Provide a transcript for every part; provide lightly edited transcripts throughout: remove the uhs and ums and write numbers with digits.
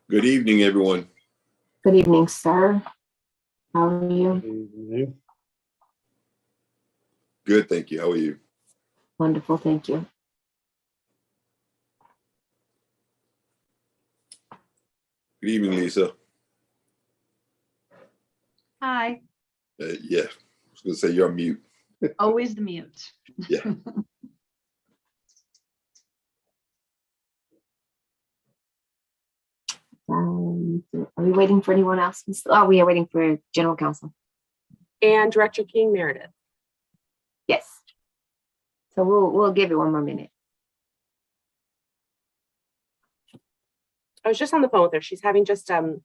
Good evening, everyone. Good evening, sir. How are you? Good evening. Good, thank you. How are you? Wonderful, thank you. Good evening, Lisa. Hi, Yeah, I was going to say you're on mute. always the mute. Yeah. Are we waiting for anyone else? Oh, we are waiting for General Counsel. And Director King Meredith. Yes. So we'll give it one more minute. I was just on the phone with her. She's having just a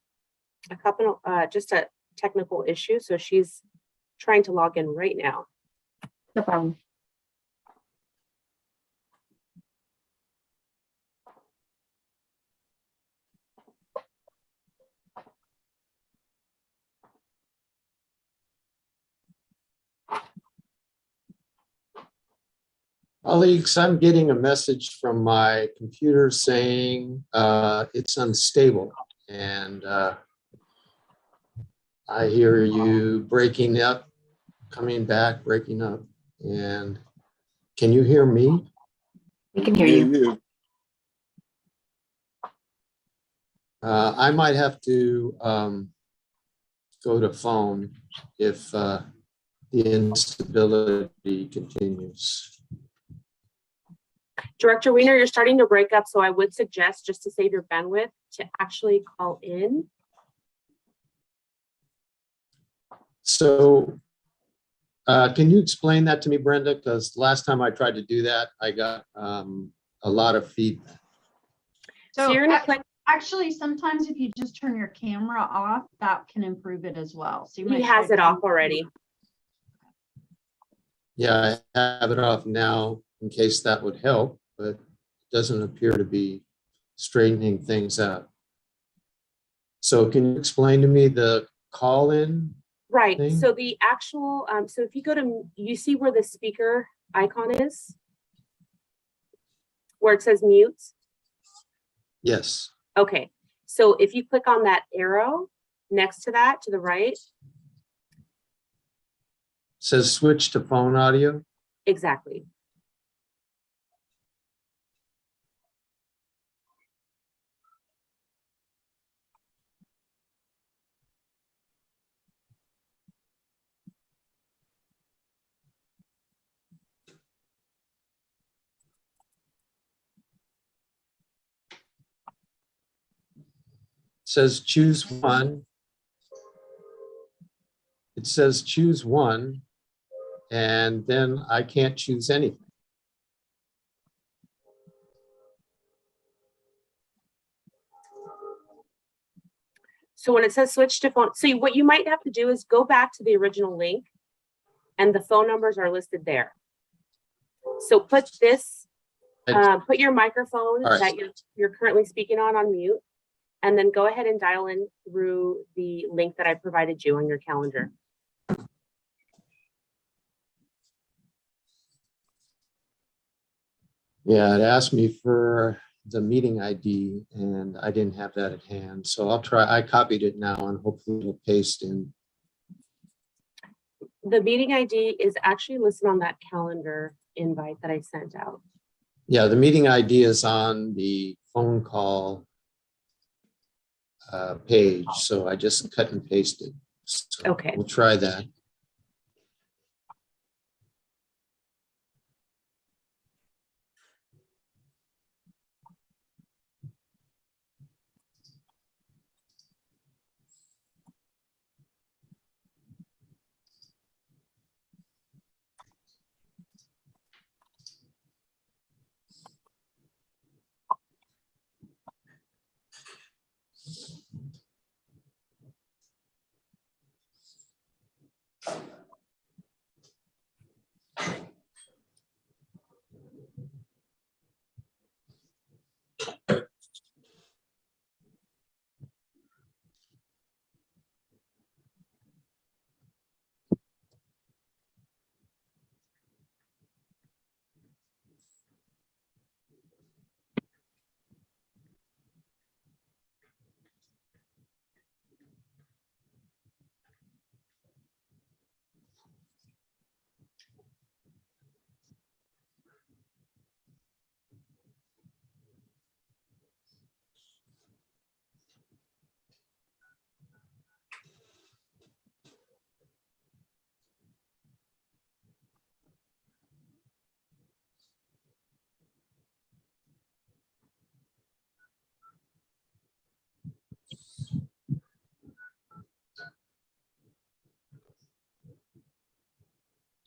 technical issue, so she's trying to log in right now. No problem. Colleagues, I'm getting a message from my computer saying it's unstable, and I hear you breaking up, coming back, breaking up. And can you hear me? We can hear you. I might have to go to phone if the instability continues. Director Weiner, you're starting to break up, so I would suggest, just to save your bandwidth, to actually call in. So can you explain that to me, Brenda? Because last time I tried to do that, I got a lot of feedback. So you're gonna click. Actually, sometimes if you just turn your camera off, that can improve it as well. So He has it off already. Yeah, I have it off now in case that would help, but it doesn't appear to be straightening things out. So can you explain to me the call-in? Right, thing? so the actual, so if you go to, you see where the speaker icon is? Where it says mute? Yes. Okay, so if you click on that arrow next to that, to the right. It says switch to phone audio. Exactly. It says choose one. It says choose one, and then I can't choose anything. So when it says switch to phone, so what you might have to do is go back to the original link and the phone numbers are listed there. So put this, put your microphone that you're currently speaking on mute, and then go ahead and dial in through the link that I provided you on your calendar. Yeah, it asked me for the meeting ID and I didn't have that at hand. So I'll try, I copied it now and hopefully it'll paste in. The meeting ID is actually listed on that calendar invite that I sent out. Yeah, the meeting ID is on the phone call page. So I just cut and pasted. So Okay. we'll try that.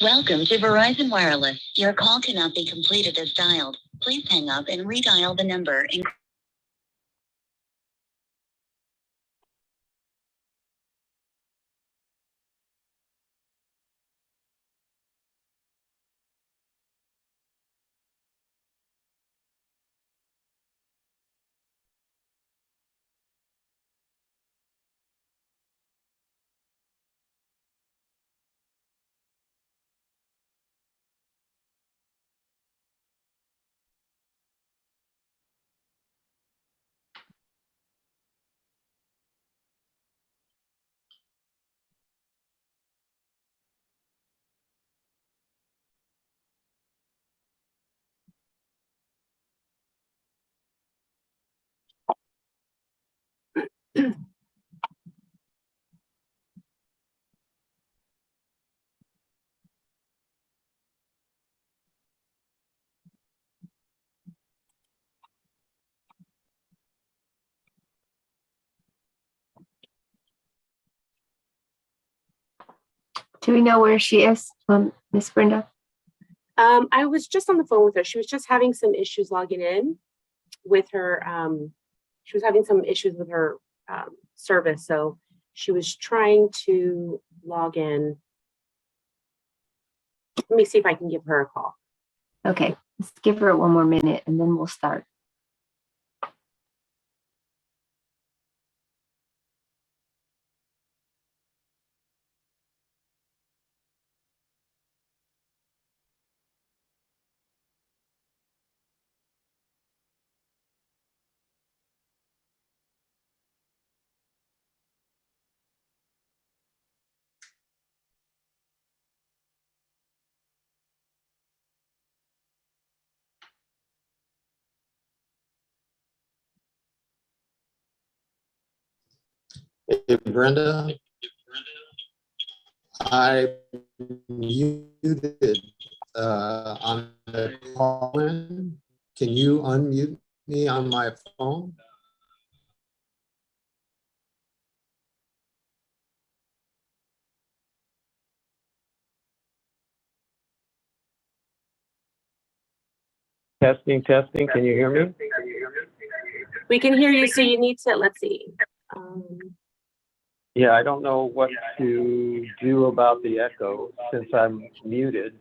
Welcome to Verizon Wireless. Your call cannot be completed as dialed. Please hang up and redial the number. Do we know where she is, Miss Brenda? I was just on the phone with her. She was just having some issues logging in with her. She was having some issues with her service. So she was trying to log in. Let me see if I can give her a call. Okay, let's give her 1 more minute and then we'll start. Hey, Brenda, I muted on the call in. Can you unmute me on my phone? Testing, testing. Can you hear me? We can hear you. So you need to, let's see. Yeah, I don't know what to do about the echo since I'm muted.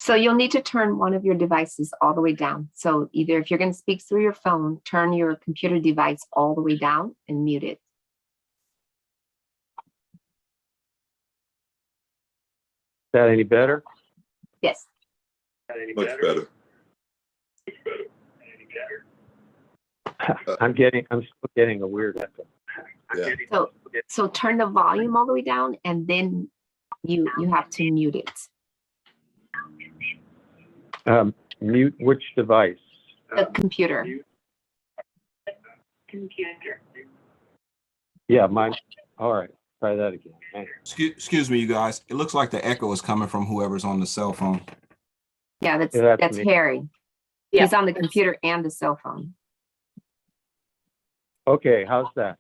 So you'll need to turn one of your devices all the way down. So either if you're going to speak through your phone, turn your computer device all the way down and mute it. Is that any better? Yes. Much better. I'm still getting a weird echo. Yeah. So turn the volume all the way down and then you have to mute it. Mute which device? The computer. Yeah, mine. All right, try that again. Hang on. Excuse me, you guys. It looks like the echo is coming from whoever's on the cell phone. Yeah, Yeah, that's me. Harry. Yeah. He's on the computer and the cell phone. Okay, how's that?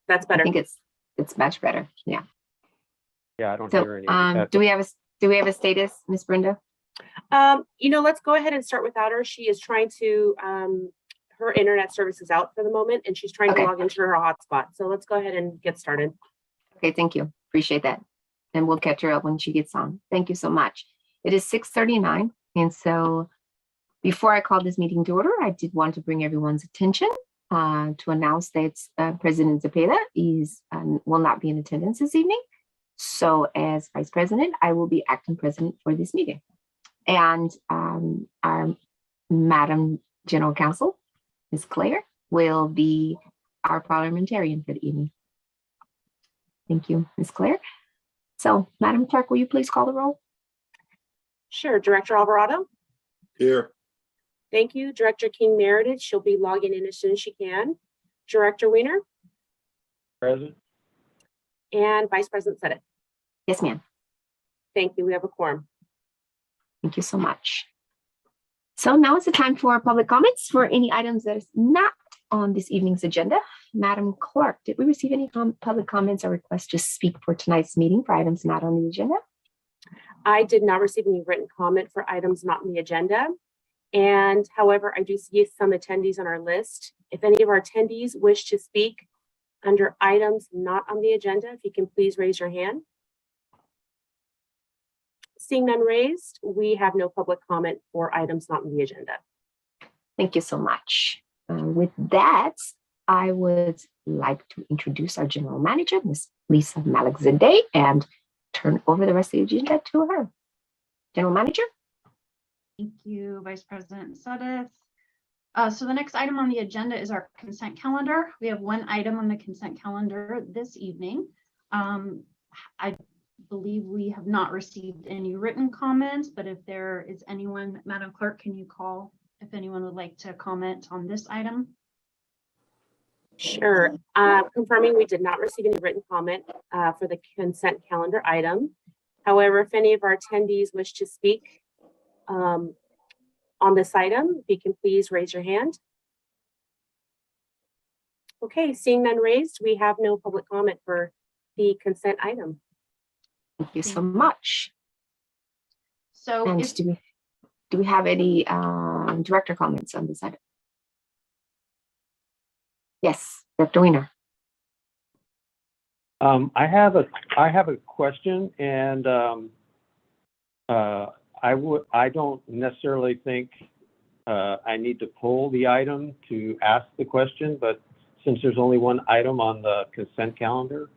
That's I better. think it's much better. Yeah. Yeah, I don't So hear any echo. do we have a status, Miss Brenda? Let's go ahead and start without her. She is trying to, her internet service is out for the moment and she's trying Okay. to log into her hotspot. So let's go ahead and get started. Okay, thank you. Appreciate that. And we'll catch her up when she gets on. Thank you so much. It is 6:39. And so before I call this meeting to order, I did want to bring everyone's attention to announce that President Zepeda will not be in attendance this evening. So as Vice President, I will be acting president for this meeting. And our Madam General Counsel, Ms. Claire, will be our parliamentarian for the evening. Thank you, Ms. Claire. So, Madam Clerk, will you please call the roll? Sure. Director Alvarado. Here. Thank you. Director King Meredith. She'll be logging in as soon as she can. Director Weiner Present? and Vice President Zadeh. Yes, ma'am. Thank you. We have a quorum. Thank you so much. So now is the time for public comments for any items that is not on this evening's agenda. Madam Clerk, did we receive any public comments or requests to speak for tonight's meeting for items not on the agenda? I did not receive any written comment for items not on the agenda. And however, I do see some attendees on our list. If any of our attendees wish to speak under items not on the agenda, if you can please raise your hand. Seeing none raised, we have no public comment for items not on the agenda. Thank you so much. With that, I would like to introduce our General Manager, Ms. Lisa Malek-Zadeh, and turn over the rest of the agenda to her. General Manager? Thank you, Vice President Zadeh. So the next item on the agenda is our consent calendar. We have one item on the consent calendar this evening. I believe we have not received any written comments, but if there is anyone, Madam Clerk, can you call if anyone would like to comment on this item? Sure. Confirming we did not receive any written comment for the consent calendar item. However, if any of our attendees wish to speak on this item, if you can please raise your hand. Okay, seeing none raised, we have no public comment for the consent item. Thank you so much. So And if, do we have any director comments on this item? Yes, Director Weiner. I have a question, and I don't necessarily think I need to pull the item to ask the question, but since there's only one item on the consent calendar,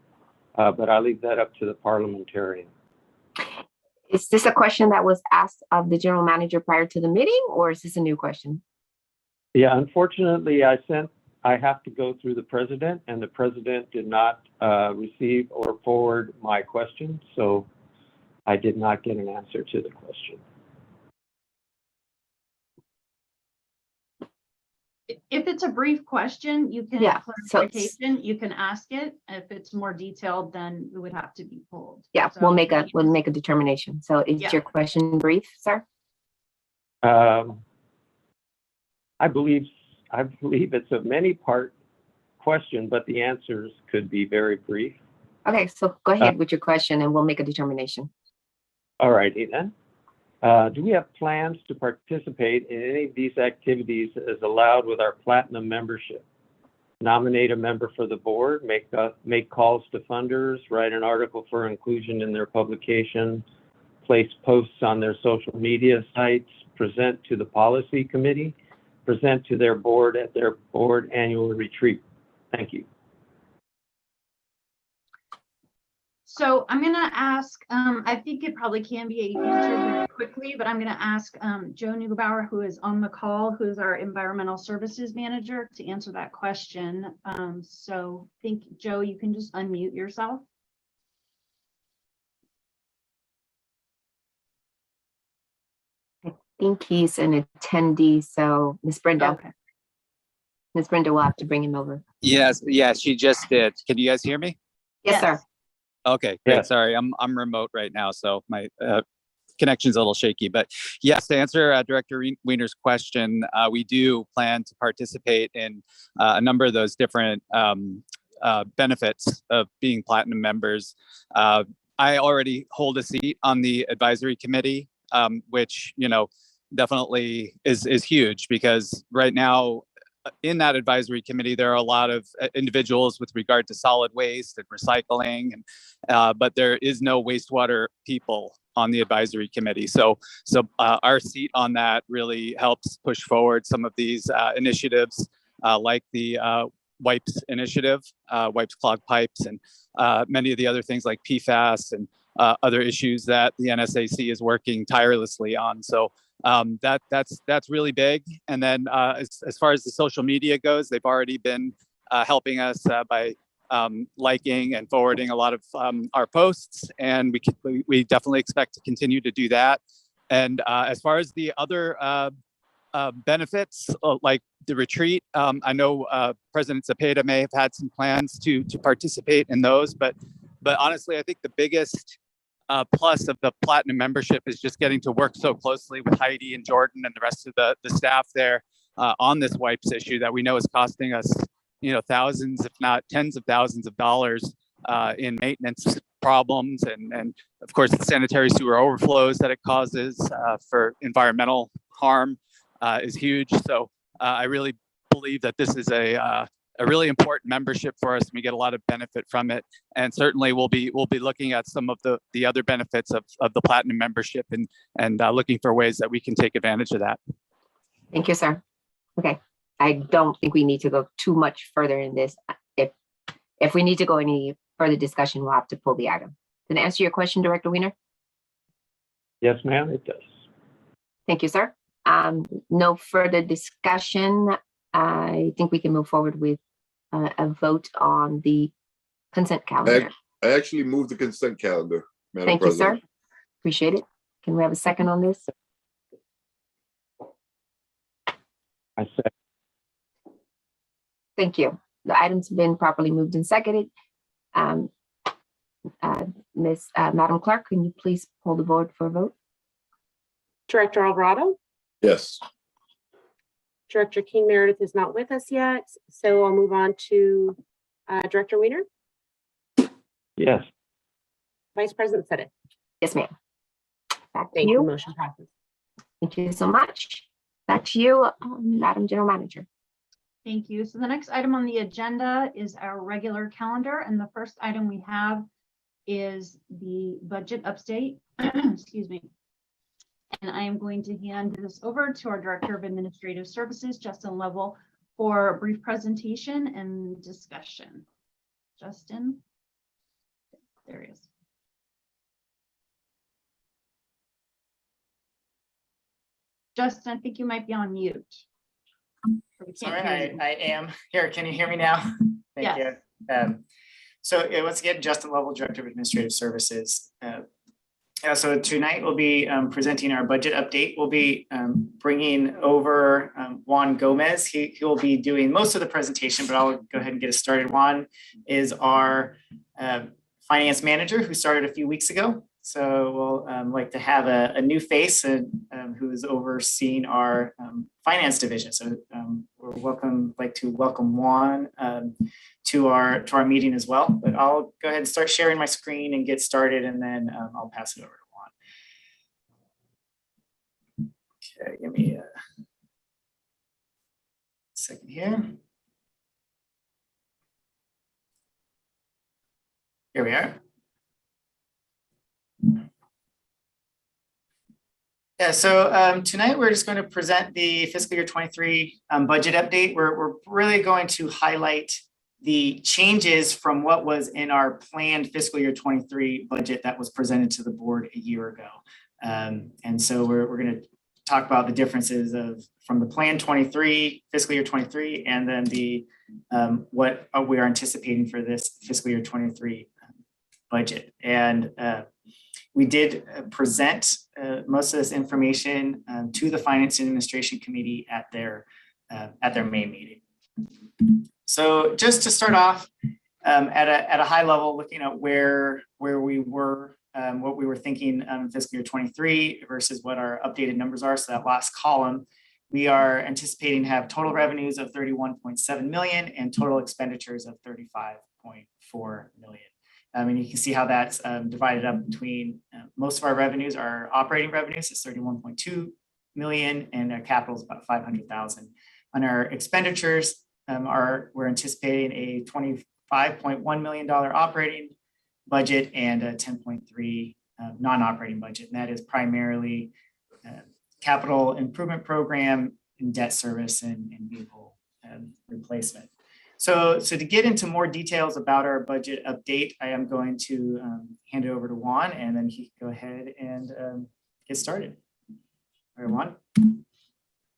but I leave that up to the parliamentarian. Is this a question that was asked of the General Manager prior to the meeting, or is this a new question? Yeah, unfortunately, I have to go through the president, and the president did not receive or forward my question, so I did not get an answer to the question. if it's a brief question, you can, Yeah, so clarification, you can ask it. If it's more detailed, then it would have to be pulled. yeah, So we'll make a determination. So is Yeah. your question brief, sir? I believe it's a many-part question, but the answers could be very brief. Okay, so go ahead with your question and we'll make a determination. All righty then. Do we have plans to participate in any of these activities as allowed with our platinum membership? Nominate a member for the board, make calls to funders, write an article for inclusion in their publication, place posts on their social media sites, present to the policy committee, present to their board at their board annual retreat. Thank you. So I'm going to ask, I think it probably can be answered very quickly, but I'm going to ask Joe Neugebauer, who is on the call, who is our environmental services manager, to answer that question. So I think, Joe, you can just unmute yourself. I think he's an attendee, so Ms. Brenda. Okay. Ms. Brenda will have to bring him over. Yes, she just did. Can you guys hear me? Yes, sir. Okay, great. Yeah. Sorry, I'm remote right now, so my connection's a little shaky. But yes, to answer Director Weiner's question, we do plan to participate in a number of those different benefits of being platinum members. I already hold a seat on the advisory committee, which definitely is huge, because right now in that advisory committee, there are a lot of individuals with regard to solid waste and recycling, and but there is no wastewater people on the advisory committee. So our seat on that really helps push forward some of these initiatives, like the wipes initiative, wipes clog pipes, and many of the other things like PFAS and other issues that the NSAC is working tirelessly on. So that's really big. And then as far as the social media goes, they've already been helping us by liking and forwarding a lot of our posts, and we definitely expect to continue to do that. And as far as the other benefits, like the retreat, I know President Zepeda may have had some plans to participate in those, but honestly, I think the biggest plus of the platinum membership is just getting to work so closely with Heidi and Jordan and the rest of the staff there on this wipes issue that we know is costing us thousands, if not tens of thousands of dollars in maintenance problems, and of course the sanitary sewer overflows that it causes for environmental harm is huge. So I really believe that this is a really important membership for us. We get a lot of benefit from it, and certainly we'll be looking at some of the other benefits of the platinum membership and looking for ways that we can take advantage of that. Thank you, sir. Okay, I don't think we need to go too much further in this. If we need to go any further discussion, we'll have to pull the item. Did I answer your question, Director Weiner? Yes, ma'am, it does. Thank you, sir. No further discussion. I think we can move forward with a vote on the consent calendar. I actually moved the consent calendar, Madam Thank you, President. sir. Appreciate it. Can we have a second on this? I said, Thank you. The item's been properly moved and seconded. Madam Clerk, can you please pull the board for a vote? Director Alvarado, Yes. Director King Meredith is not with us yet, so I'll move on to Director Weiner, yes. Vice President Sedith. Yes, ma'am. Back to Thank you. you. Motion passes. Thank you so much. Back to you, Madam General Manager. Thank you. So the next item on the agenda is our regular calendar, and the first item we have is the budget update. Excuse me. And I am going to hand this over to our Director of Administrative Services, Justin Lovell, for a brief presentation and discussion. Justin? There he is. Justin, I think you might be on mute. We can't Sorry, hear you. I am here. Can you hear me now? Thank Yes. you. So once again, Justin Lovell, Director of Administrative Services. So tonight we'll be presenting our budget update. We'll be bringing over Juan Gomez. He will be doing most of the presentation, but I'll go ahead and get us started. Juan is our finance manager who started a few weeks ago. So we'll like to have a new face and who's overseeing our finance division. So we're like to welcome Juan to our meeting as well. But I'll go ahead and start sharing my screen and get started, and then I'll pass it over to Juan. Okay, give me a second here. Here we are. Yeah, so tonight we're just going to present the fiscal year 23 budget update. We're really going to highlight the changes from what was in our planned fiscal year 23 budget that was presented to the board a year ago. And so we're going to talk about the differences from the planned 23, fiscal year 23, and then the what we are anticipating for this fiscal year 23 budget. And we did present most of this information to the Finance and Administration Committee at their May meeting. So just to start off at a high level, looking at where we were, what we were thinking fiscal year 23 versus what our updated numbers are. So that last column, we are anticipating to have total revenues of 31.7 million and total expenditures of 35.4 million. And you can see how that's divided up between most of our revenues. Our operating revenues is 31.2 million and our capital is about 500,000. On our expenditures, we're anticipating a $25.1 million operating budget and a 10.3 non-operating budget. And that is primarily capital improvement program and debt service and vehicle replacement. So to get into more details about our budget update, I am going to hand it over to Juan, and then he can go ahead and get started. All right, Juan.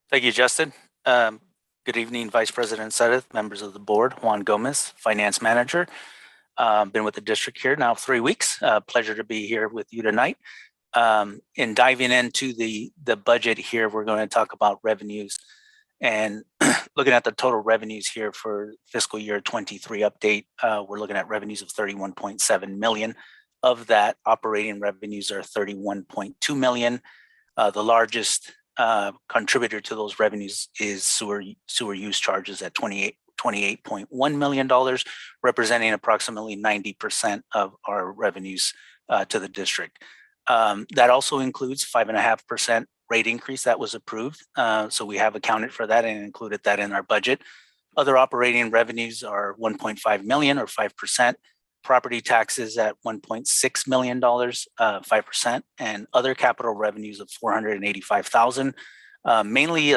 Thank you, Justin. Good evening, Vice President Sedith, members of the board. Juan Gomez, Finance Manager. Been with the district here now 3 weeks. Pleasure to be here with you tonight. In diving into the budget here, we're going to talk about revenues and looking at the total revenues here for fiscal year 23 update. We're looking at revenues of 31.7 million. Of that, operating revenues are 31.2 million. The largest contributor to those revenues is sewer use charges at 28 $28.1 million, representing approximately 90% of our revenues to the district. That also includes 5.5% rate increase that was approved. So we have accounted for that and included that in our budget. Other operating revenues are 1.5 million or 5%. Property taxes at $1.6 million, 5%, and other capital revenues of $485,000. Mainly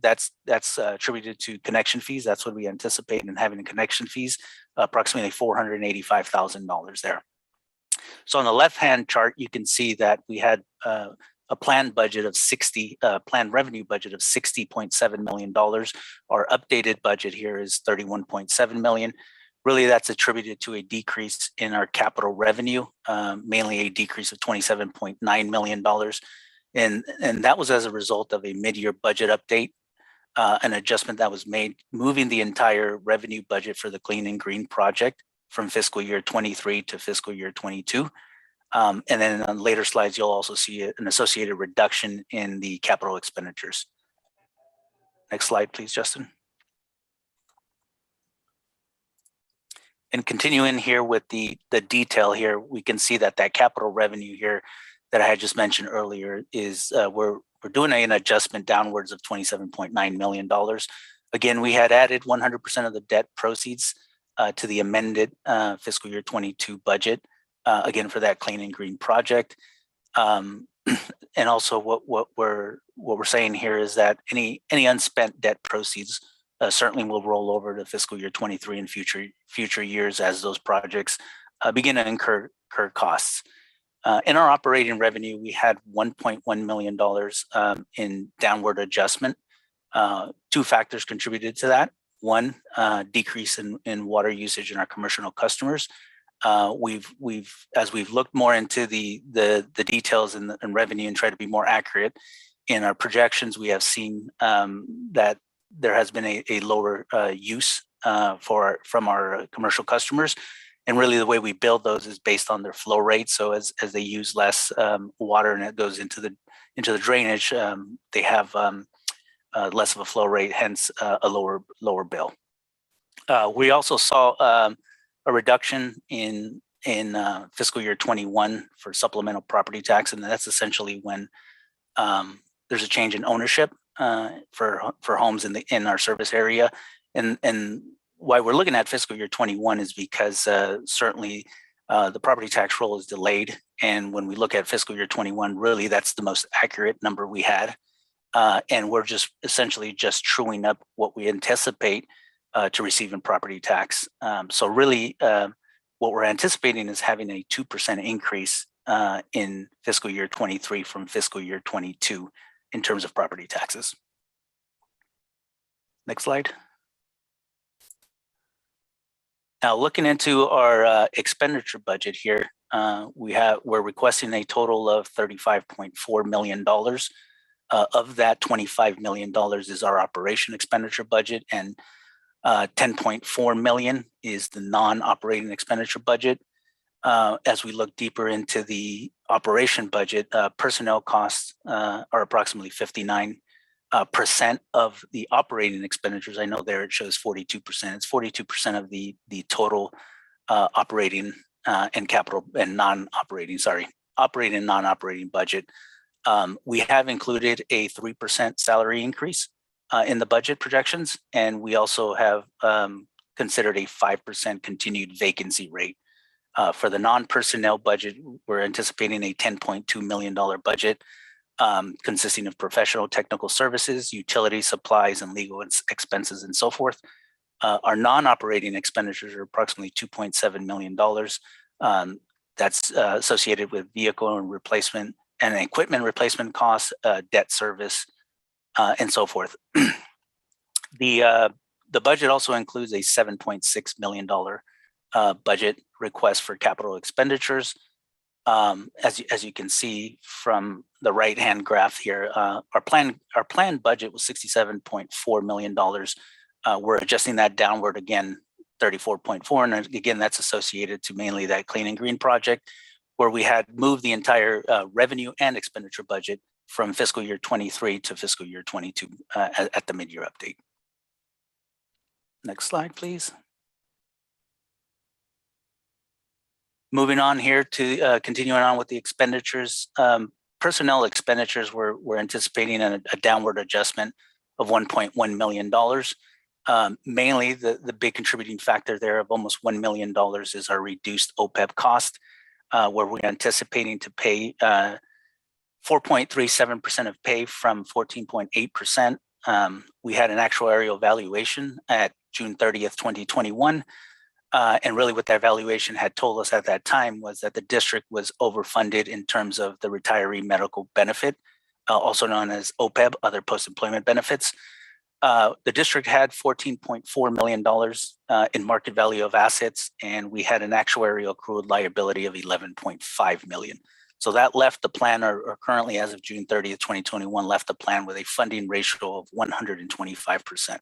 that's attributed to connection fees. That's what we anticipate in having connection fees, approximately $485,000 there. So on the left-hand chart, you can see that we had a planned budget of planned revenue budget of $60.7 million. Our updated budget here is $31.7 million. Really, that's attributed to a decrease in our capital revenue, mainly a decrease of $27.9 million. And that was as a result of a mid-year budget update, an adjustment that was made, moving the entire revenue budget for the Clean and Green project from fiscal year 23 to fiscal year 22. And then on later slides, you'll also see an associated reduction in the capital expenditures. Next slide, please, Justin. And continuing here with the detail here, we can see that capital revenue here that I had just mentioned earlier is we're doing an adjustment downwards of $27.9 million. Again, we had added 100% of the debt proceeds to the amended fiscal year 22 budget, again, for that Clean and Green project. And also what we're saying here is that any unspent debt proceeds certainly will roll over to fiscal year 23 and future years as those projects begin to incur costs. In our operating revenue, we had $1.1 million in downward adjustment. Two factors contributed to that. One, decrease in water usage in our commercial customers. As we've looked more into the details and revenue and try to be more accurate in our projections, we have seen that there has been a lower use from our commercial customers. And really the way we build those is based on their flow rate. So as they use less water and it goes into the drainage, they have less of a flow rate, hence a lower bill. We also saw a reduction in fiscal year 21 for supplemental property tax, and that's essentially when there's a change in ownership for homes in our service area. And why we're looking at fiscal year 21 is because certainly the property tax roll is delayed. And when we look at fiscal year 21, really that's the most accurate number we had. And we're just essentially just truing up what we anticipate to receive in property tax. So really what we're anticipating is having a 2% increase in fiscal year 23 from fiscal year 22 in terms of property taxes. Next slide. Now looking into our expenditure budget here, we're requesting a total of $35.4 million. Of that, $25 million is our operation expenditure budget, and $10.4 million is the non-operating expenditure budget. As we look deeper into the operation budget, personnel costs are approximately 59% of the operating expenditures. I know there it shows 42%. It's 42% of the total operating and capital and non-operating, operating and non-operating budget. We have included a 3% salary increase in the budget projections, and we also have considered a 5% continued vacancy rate. For the non-personnel budget, we're anticipating a $10.2 million budget consisting of professional technical services, utility supplies, and legal expenses, and so forth. Our non-operating expenditures are approximately $2.7 million. That's associated with vehicle and replacement and equipment replacement costs, debt service, and so forth. The budget also includes a $7.6 million budget request for capital expenditures. As you can see from the right-hand graph here, our planned budget was $67.4 million. We're adjusting that downward again, 34.4, and again that's associated to mainly that Clean and Green project, where we had moved the entire revenue and expenditure budget from fiscal year 23 to fiscal year 22 at the mid-year update. Next slide, please. Moving on here to continuing on with the expenditures. Personnel expenditures, we're anticipating a downward adjustment of $1.1 million. Mainly the big contributing factor there of almost $1 million is our reduced OPEB cost, where we're anticipating to pay 4.37% of pay from 14.8%. We had an actuarial valuation at June 30th, 2021. And really what that valuation had told us at that time was that the district was overfunded in terms of the retiree medical benefit, also known as OPEB, other post-employment benefits. The district had $14.4 million in market value of assets, and we had an actuarial accrued liability of $11.5 million. So that left the plan, or currently as of June 30th, 2021, left the plan with a funding ratio of 125%.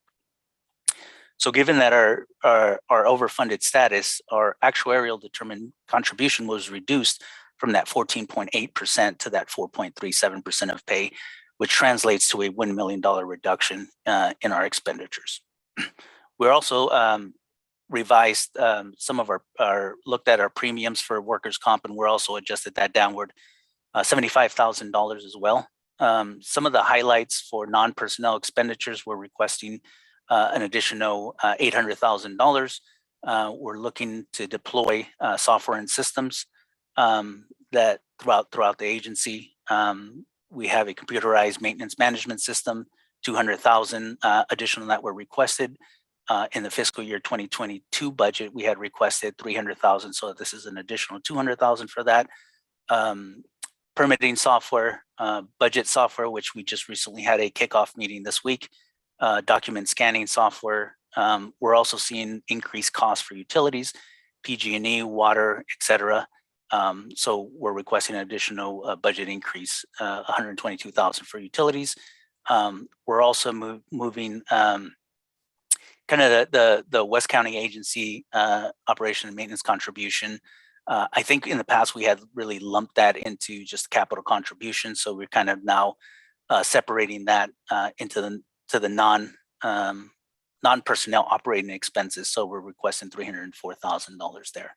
So given that our overfunded status, our actuarial determined contribution was reduced from that 14.8% to that 4.37% of pay, which translates to a $1 million reduction in our expenditures. We're also revised some of looked at our premiums for workers' comp, and we're also adjusted that downward $75,000 as well. Some of the highlights for non-personnel expenditures, we're requesting an additional $800,000. We're looking to deploy software and systems that throughout the agency. We have a computerized maintenance management system, $200,000 additional that were requested. In the fiscal year 2022 budget, we had requested $300,000, so this is an additional $200,000 for that. Permitting software, budget software, which we just recently had a kickoff meeting this week. Document scanning software. We're also seeing increased costs for utilities, PG&E, water, etc. So we're requesting an additional budget increase, $122,000 for utilities. We're also moving kind of the West County Agency operation and maintenance contribution. I think in the past we had really lumped that into just capital contribution, so we're kind of now separating that into the non-personnel operating expenses. So we're requesting $304,000 there.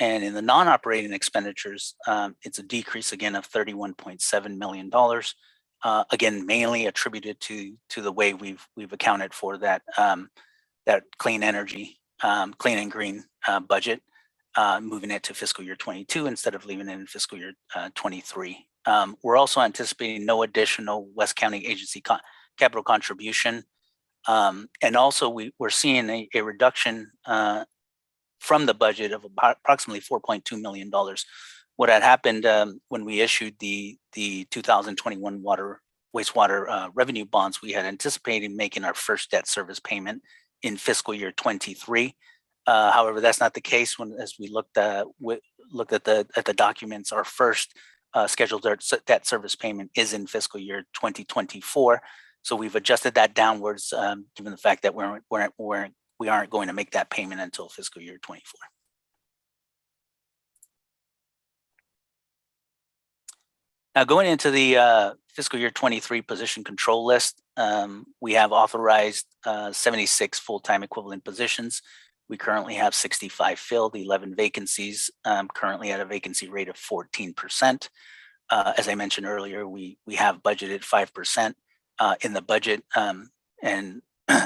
And in the non-operating expenditures, it's a decrease again of $31.7 million. Again, mainly attributed to the way we've accounted for that clean energy, clean and green budget, moving it to fiscal year 22 instead of leaving it in fiscal year 23. We're also anticipating no additional West County Agency capital contribution. And also we're seeing a reduction from the budget of approximately $4.2 million. What had happened when we issued the 2021 wastewater revenue bonds, we had anticipated making our first debt service payment in fiscal year 23. However, that's not the case. As we looked at the documents, our first scheduled debt service payment is in fiscal year 2024. So we've adjusted that downwards, given the fact that we aren't going to make that payment until fiscal year 24. Now going into the fiscal year 23 position control list, we have authorized 76 full-time equivalent positions. We currently have 65 filled, 11 vacancies, currently at a vacancy rate of 14%. As I mentioned earlier, we have budgeted 5% in the budget, and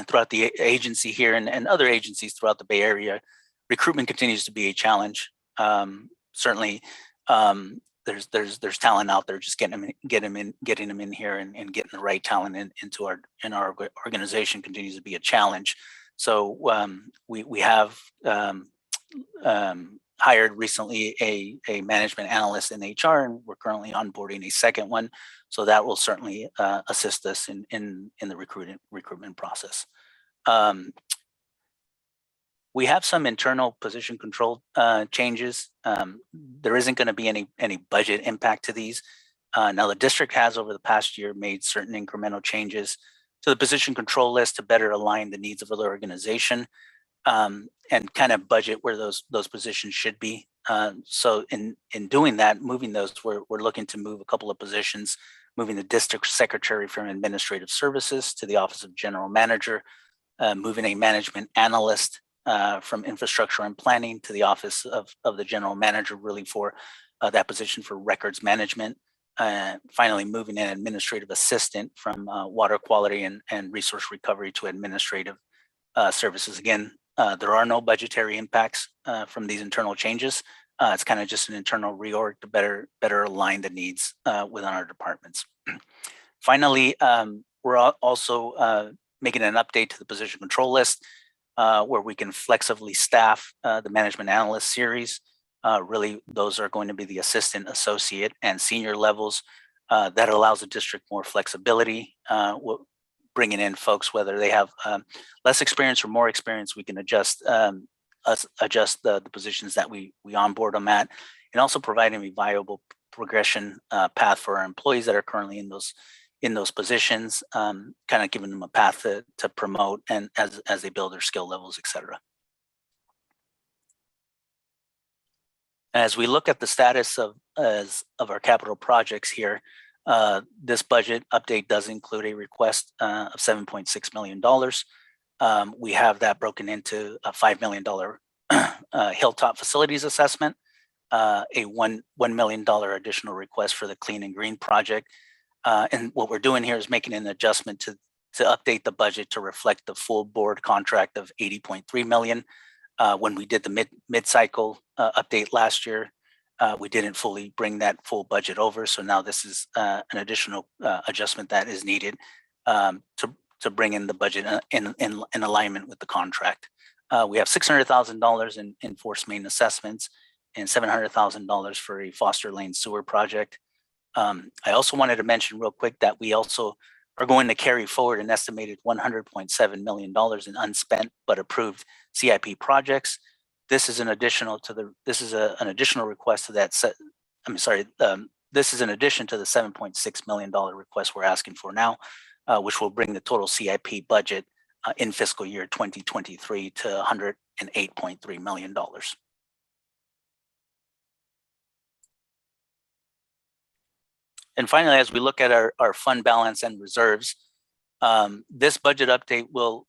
throughout the agency here and other agencies throughout the Bay Area, recruitment continues to be a challenge. Certainly, there's talent out there. Just getting them in here and getting the right talent into our organization continues to be a challenge. So we have hired recently a management analyst in HR, and we're currently onboarding a second one. So that will certainly assist us in the recruitment process. We have some internal position control changes. There isn't going to be any budget impact to these. Now the district has over the past year made certain incremental changes to the position control list to better align the needs of the organization and kind of budget where those positions should be. So in doing that, moving those, we're looking to move a couple of positions, moving the district secretary from administrative services to the office of general manager, moving a management analyst from infrastructure and planning to the office of the general manager, really for that position for records management. Finally, moving an administrative assistant from water quality and resource recovery to administrative services. Again, there are no budgetary impacts from these internal changes. It's kind of just an internal reorg to better align the needs within our departments. Finally, we're also making an update to the position control list where we can flexibly staff the management analyst series. Really, those are going to be the assistant, associate, and senior levels. That allows the district more flexibility. Bringing in folks, whether they have less experience or more experience, we can adjust the positions that we onboard them at, and also providing a viable progression path for our employees that are currently in those positions, kind of giving them a path to promote and as they build their skill levels, et cetera. As we look at the status of our capital projects here, this budget update does include a request of $7.6 million. We have that broken into a $5 million hilltop facilities assessment, a $1 million additional request for the clean and green project. And what we're doing here is making an adjustment to update the budget to reflect the full board contract of $80.3 million. When we did the mid-cycle update last year, we didn't fully bring that full budget over. So now this is an additional adjustment that is needed to bring in the budget in alignment with the contract. We have $600,000 in force main assessments and $700,000 for a Foster Lane sewer project. I also wanted to mention real quick that we also are going to carry forward an estimated $100.7 million in unspent but approved CIP projects. This is an additional to the. This is an additional request to that set. I'm sorry. This is in addition to the $7.6 million request we're asking for now, which will bring the total CIP budget in fiscal year 2023 to $108.3 million. And finally, as we look at our fund balance and reserves, this budget update will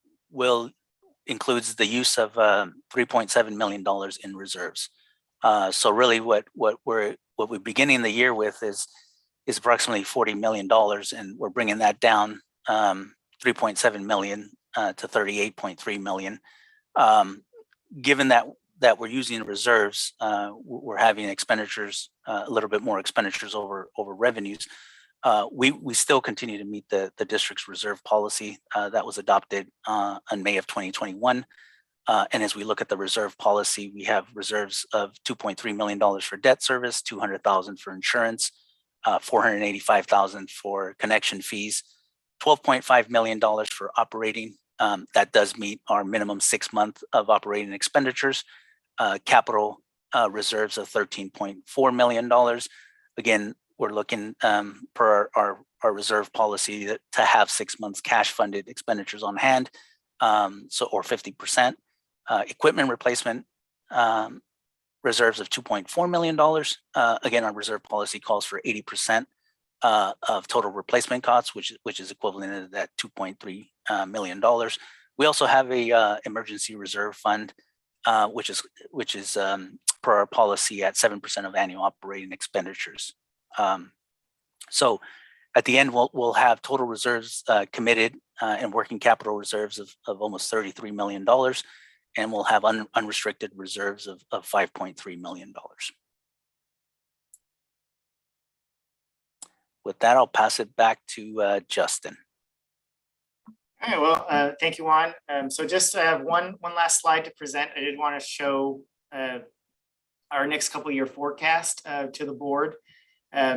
includes the use of $3.7 million in reserves. So really, what we're beginning the year with is approximately $40 million, and we're bringing that down 3.7 million to 38.3 million. Given that we're using reserves, we're having expenditures, a little bit more expenditures over revenues. We still continue to meet the district's reserve policy that was adopted in May of 2021. And as we look at the reserve policy, we have reserves of $2.3 million for debt service, $200,000 for insurance, $485,000 for connection fees, $12.5 million for operating. That does meet our minimum 6 month of operating expenditures. Capital reserves of $13.4 million. Again, we're looking per our reserve policy to have 6 months cash funded expenditures on hand, or 50%. Equipment replacement reserves of $2.4 million. Again, our reserve policy calls for 80% of total replacement costs, which is equivalent to that $2.3 million. We also have a emergency reserve fund, which is per our policy at 7% of annual operating expenditures. So at the end, we'll have total reserves committed and working capital reserves of almost $33 million, and we'll have unrestricted reserves of $5.3 million. With that, I'll pass it back to Justin. All right, well, thank you, Juan. So just have one last slide to present. I did want to show our next couple year forecast to the board.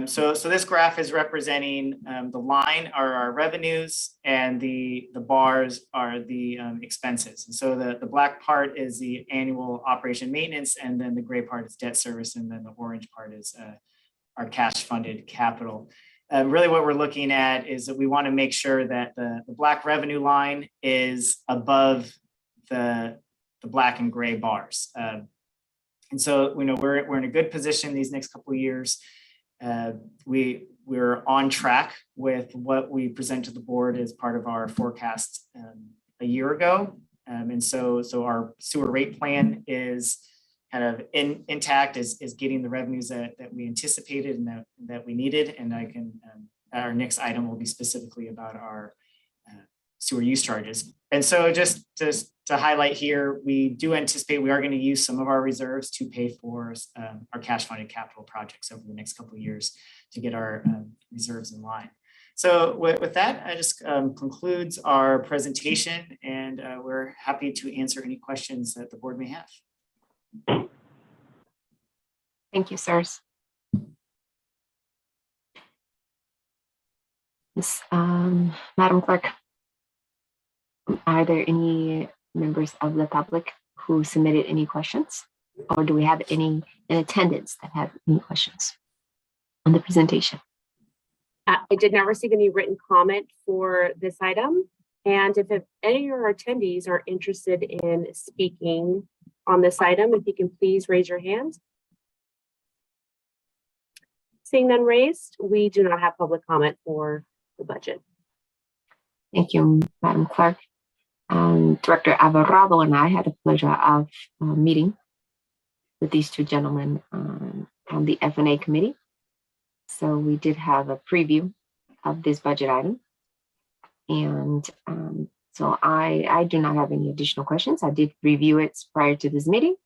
So this graph is representing the line are our revenues, and the bars are the expenses. And so the black part is the annual operation maintenance, and then the gray part is debt service, and then the orange part is our cash funded capital. Really what we're looking at is that we want to make sure that the black revenue line is above the black and gray bars. And so we're in a good position these next couple of years. We're on track with what we present to the board as part of our forecast a year ago. And so our sewer rate plan is kind of intact, is getting the revenues that we anticipated and that we needed. And our next item will be specifically about our sewer use charges. And so just to highlight here, we do anticipate we are going to use some of our reserves to pay for our cash funded capital projects over the next couple of years to get our reserves in line. So with that, I just concludes our presentation, and we're happy to answer any questions that the board may have. Thank you, sirs. Yes, Madam Clerk, are there any members of the public who submitted any questions? Or do we have any in attendance that have any questions on the presentation? I did not receive any written comment for this item. And if any of your attendees are interested in speaking on this item, if you can please raise your hand. Seeing none raised, we do not have public comment for the budget. Thank you, Madam Clerk. Director Alvarado and I had the pleasure of meeting with these two gentlemen on the F&A committee. So we did have a preview of this budget item. And so I do not have any additional questions. I did review it prior to this meeting.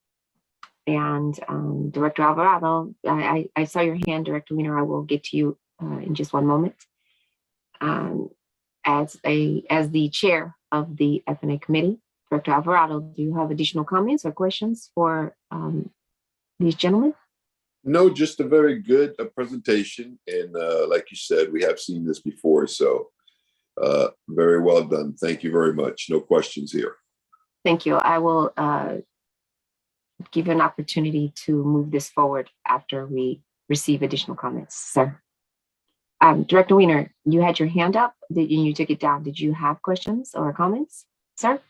And Director Alvarado, I saw your hand, Director Weiner. I will get to you in just one moment. As the chair of the F&A committee, Director Alvarado, do you have additional comments or questions for these gentlemen? No, just a very good presentation. And like you said, we have seen this before. So very well done. Thank you very much. No questions here. Thank you. I will give you an opportunity to move this forward after we receive additional comments, sir. Director Weiner, you had your hand up. You took it down. Did you have questions or comments, sir?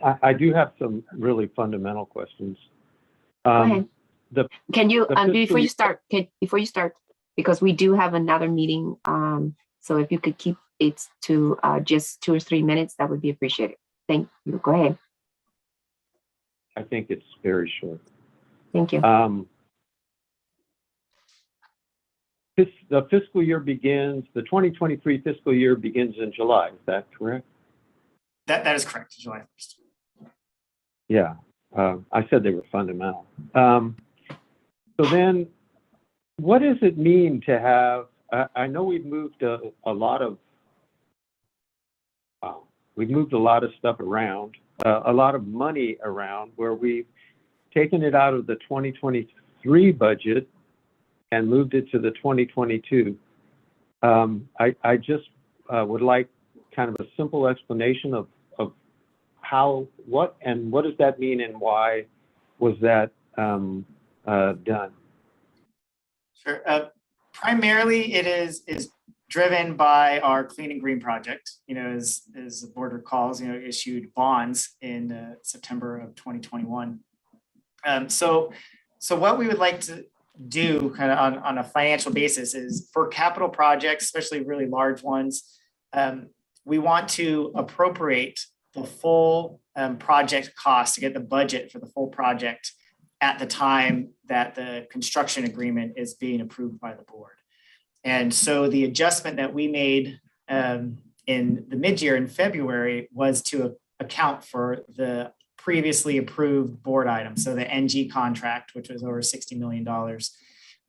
I do have some really fundamental questions. Go ahead. Can you before you start, because we do have another meeting. So if you could keep it to just 2 or 3 minutes, that would be appreciated. Thank you. Go ahead. I think it's very short. Thank you. The fiscal year begins, the 2023 fiscal year begins in July. Is that correct? That is correct, July 1st. Yeah, I said they were fundamental. So then what does it mean to have, I know we've moved a lot of stuff around, a lot of money around, where we've taken it out of the 2023 budget and moved it to the 2022. I just would like kind of a simple explanation of how, what does that mean, and why was that done? Sure. Primarily, it is driven by our Clean and Green project. You know, as the board recalls, you know, issued bonds in September of 2021. So what we would like to do kind of on a financial basis is, for capital projects, especially really large ones, we want to appropriate the full project cost to get the budget for the full project at the time that the construction agreement is being approved by the board. And so the adjustment that we made in the mid-year in February was to account for the previously approved board items. So the NG contract, which was over $60 million.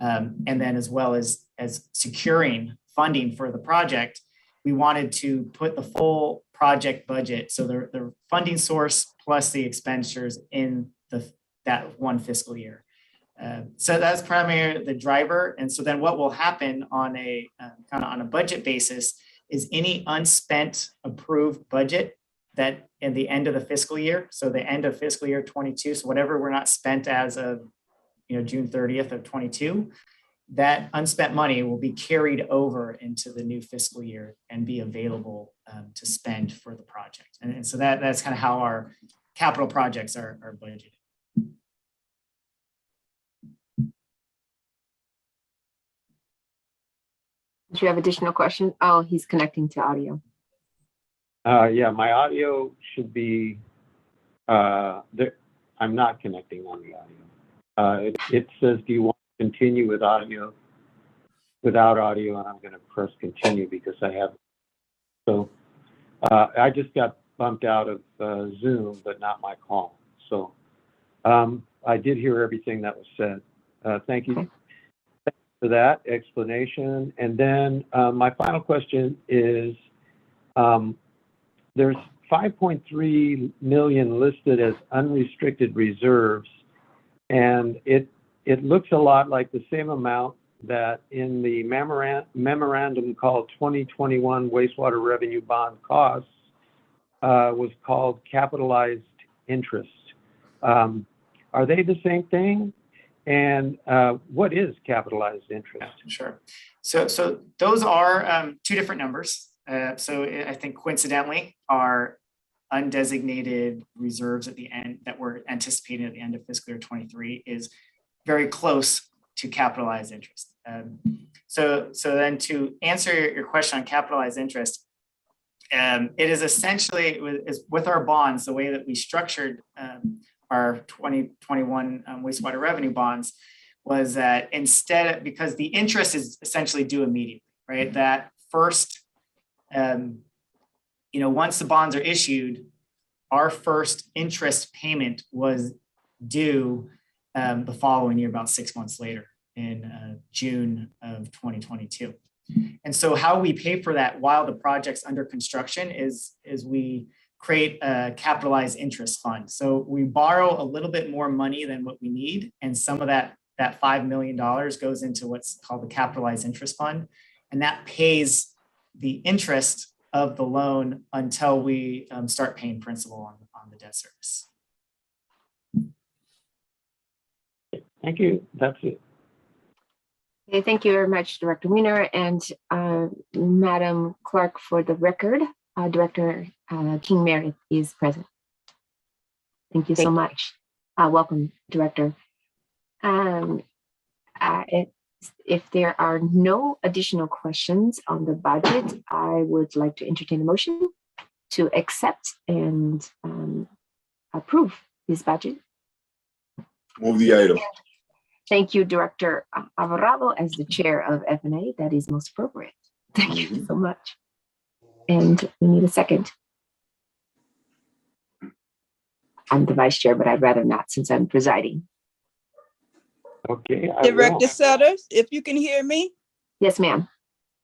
And then as well as securing funding for the project, we wanted to put the full project budget, so the funding source plus the expenditures in that one fiscal year. So that's primarily the driver. And so then what will happen on a kind of on a budget basis is any unspent approved budget that in the end of the fiscal year, so the end of fiscal year 22, so whatever we're not spent as of June 30th of 22, that unspent money will be carried over into the new fiscal year and be available to spend for the project. And so that's kind of how our capital projects are budgeted. Do you have additional questions? Oh, he's connecting to audio. Yeah, my audio should be, there. I'm not connecting on the audio. It says, do you want to continue with audio? Without audio, and I'm going to press continue because I have. So I just got bumped out of Zoom, but not my call. So I did hear everything that was said. Thank you for that explanation. And then my final question is, there's 5.3 million listed as unrestricted reserves, and it looks a lot like the same amount that in the memorandum called 2021 Wastewater Revenue Bond Costs was called capitalized interest. Are they the same thing? And what is capitalized interest? Sure. So those are two different numbers. So I think coincidentally, our undesignated reserves at the end that we're anticipating at the end of fiscal year 23 is very close to capitalized interest. So then to answer your question on capitalized interest, it is essentially with our bonds, the way that we structured our 2021 wastewater revenue bonds was that instead, because the interest is essentially due immediately, right? That first, once the bonds are issued, our first interest payment was due the following year, about 6 months later in June of 2022. And so how we pay for that while the project's under construction is we create a capitalized interest fund. So we borrow a little bit more money than what we need. And some of that $5 million goes into what's called the capitalized interest fund. And that pays the interest of the loan until we start paying principal on the debt service. Thank you. That's it. Okay, thank you very much, Director Weiner and Madam Clerk. For the record, Director King Meredith is present. Thank you so much. Welcome, Director. If there are no additional questions on the budget, I would like to entertain a motion to accept and approve this budget. Move the item. Thank you, Director Alvarado, as the chair of F&A. That is most appropriate. Thank you so much. And we need a second. I'm the vice chair, but I'd rather not since I'm presiding. Okay. Director Sutters, if you can hear me. Yes, ma'am.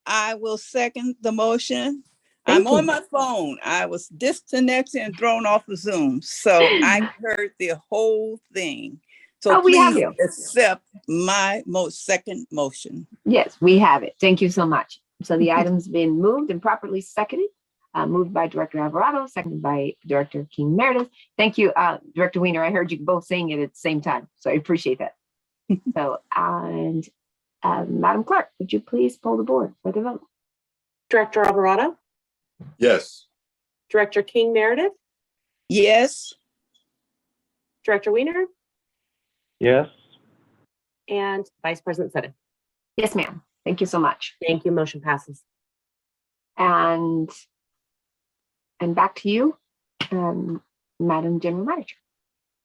I will second the motion. Thank I'm you. on my phone. I was disconnected and thrown off of Zoom, so I heard the whole thing. So we have please you. accept my second motion. Yes, we have it. Thank you so much. So the item's been moved and properly seconded. Moved by Director Alvarado, seconded by Director King Meredith. Thank you, Director Weiner. I heard you both saying it at the same time, so I appreciate that. So, and Madam Clerk, would you please poll the board for the vote? Director Alvarado, Yes. Director King Meredith, Yes. Director Weiner, Yes. and Vice President Zadeh. Yes, ma'am. Thank you so much. Thank you. Motion passes. And back to you, Madam General Manager.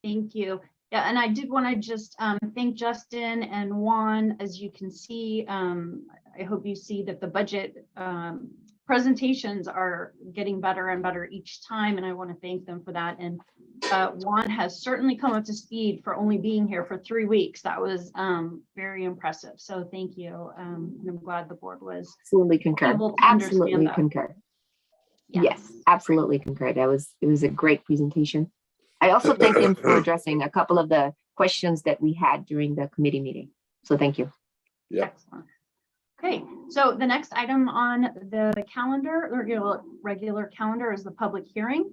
Thank you. Yeah, and I did want to just thank Justin and Juan. As you can see, I hope you see that the budget presentations are getting better and better each time, and I want to thank them for that. And Juan has certainly come up to speed for only being here for 3 weeks. That was very impressive. So thank you. And I'm glad the board was Absolutely concur. able to Absolutely understand that. concur. Yeah. Yes, absolutely concur. It was a great presentation. I also thank him for addressing a couple of the questions that we had during the committee meeting. So thank you. Yeah. Excellent. Okay, so the next item on the calendar, regular calendar, is the public hearing,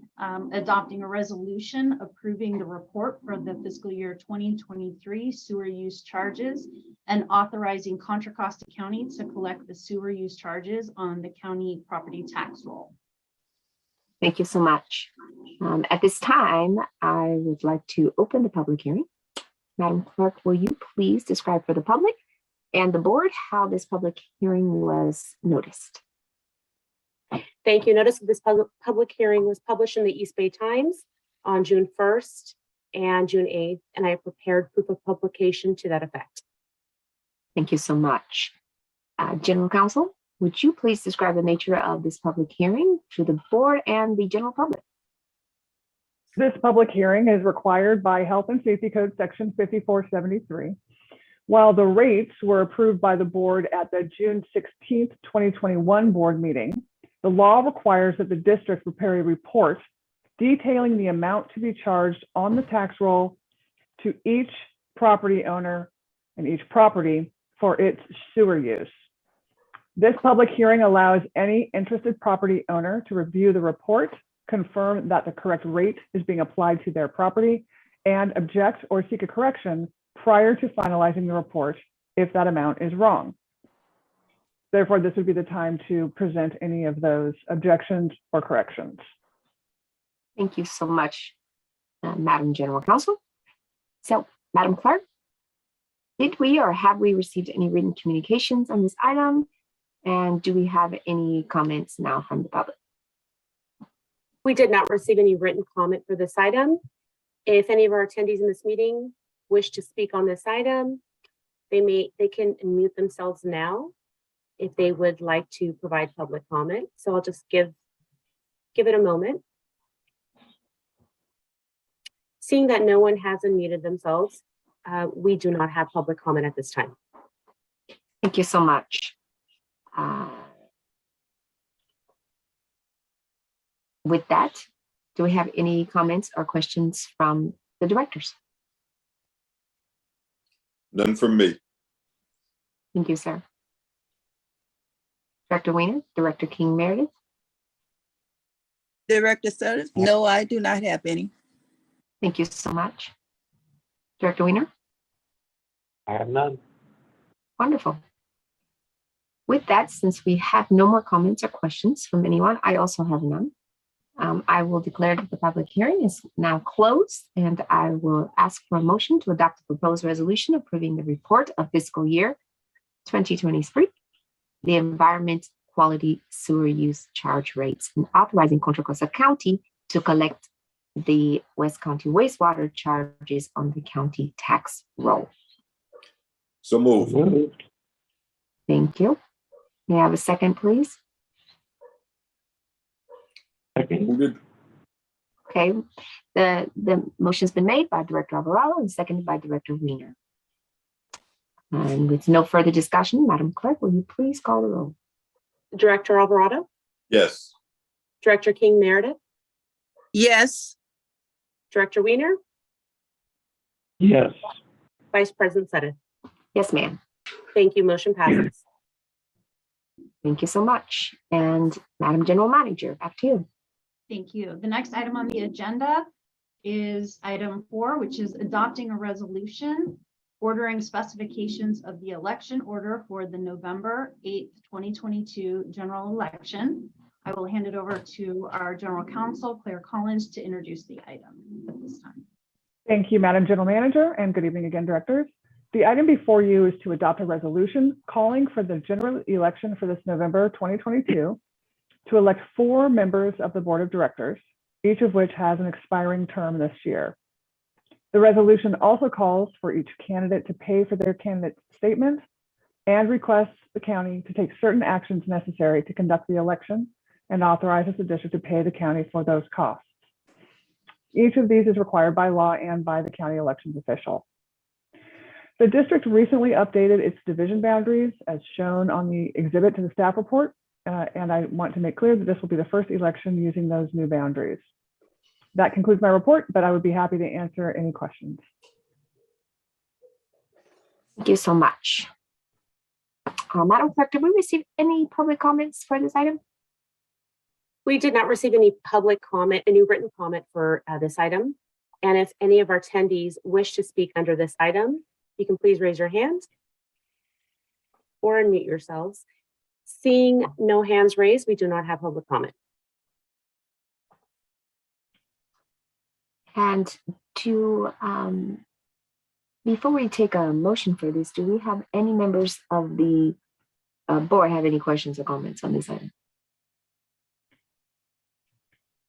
adopting a resolution approving the report for the fiscal year 2023 sewer use charges and authorizing Contra Costa County to collect the sewer use charges on the county property tax roll. Thank you so much. At this time, I would like to open the public hearing. Madam Clerk, will you please describe for the public and the board how this public hearing was noticed? Thank you. Notice of this public hearing was published in the East Bay Times on June 1st and June 8th, and I prepared proof of publication to that effect. Thank you so much. General Counsel, would you please describe the nature of this public hearing to the board and the general public? This public hearing is required by Health and Safety Code Section 5473. While the rates were approved by the board at the June 16th, 2021 board meeting, the law requires that the district prepare a report detailing the amount to be charged on the tax roll to each property owner and each property for its sewer use. This public hearing allows any interested property owner to review the report, confirm that the correct rate is being applied to their property, and object or seek a correction prior to finalizing the report if that amount is wrong. Therefore, this would be the time to present any of those objections or corrections. Thank you so much, Madam General Counsel. So, Madam Clerk, did we or have we received any written communications on this item? And do we have any comments now from the public? We did not receive any written comment for this item. If any of our attendees in this meeting wish to speak on this item, they can unmute themselves now if they would like to provide public comment. So I'll just give it a moment. Seeing that no one has unmuted themselves, we do not have public comment at this time. Thank you so much. With that, do we have any comments or questions from the directors? None from me. Thank you, sir. Director Weiner, Director King Meredith. Director Sutter? No, I do not have any. Thank you so much. Director Weiner? I have none. Wonderful. With that, since we have no more comments or questions from anyone, I also have none. I will declare that the public hearing is now closed, and I will ask for a motion to adopt the proposed resolution approving the report of fiscal year 2023, the environment quality sewer use charge rates, and authorizing Contra Costa County to collect the West County wastewater charges on the county tax roll. So moved. Thank you. May I have a second, please? Second. Okay, the motion's been made by Director Alvarado and seconded by Director Weiner. And with no further discussion, Madam Clerk, will you please call the roll? Director Alvarado, Yes. Director King Meredith, Yes. Director Weiner, Yes. Vice President Zadeh. Yes, ma'am. Thank you. Motion passes. Thank you so much. And Madam General Manager, back to you. Thank you. The next item on the agenda is item 4, which is adopting a resolution ordering specifications of the election order for the November 8th, 2022 general election. I will hand it over to our General Counsel, Claire Collins, to introduce the item at this time. Thank you, Madam General Manager, and good evening again, directors. The item before you is to adopt a resolution calling for the general election for this November 2022 to elect 4 members of the Board of Directors, each of which has an expiring term this year. The resolution also calls for each candidate to pay for their candidate statement and requests the county to take certain actions necessary to conduct the election and authorizes the district to pay the county for those costs. Each of these is required by law and by the county elections official. The district recently updated its division boundaries as shown on the exhibit to the staff report, and I want to make clear that this will be the first election using those new boundaries. That concludes my report, but I would be happy to answer any questions. Thank you so much. Madam Clerk, did we receive any public comments for this item? We did not receive any public comment, any written comment for this item. And if any of our attendees wish to speak under this item, you can please raise your hand or unmute yourselves. Seeing no hands raised, we do not have public comment. And to, before we take a motion for this, do we have any members of the board have any questions or comments on this item?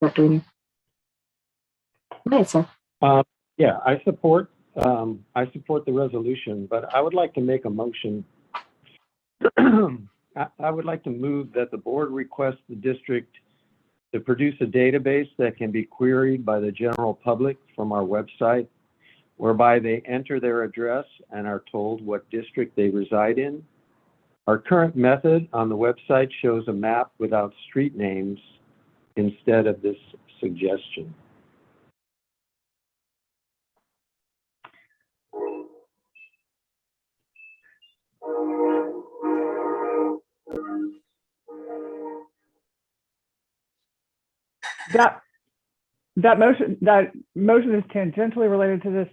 Director Weiner. Go ahead, sir. Yeah, I support the resolution, but I would like to make a motion. I would like to move that the board request the district to produce a database that can be queried by the general public from our website, whereby they enter their address and are told what district they reside in. Our current method on the website shows a map without street names instead of this suggestion. That motion is tangentially related to this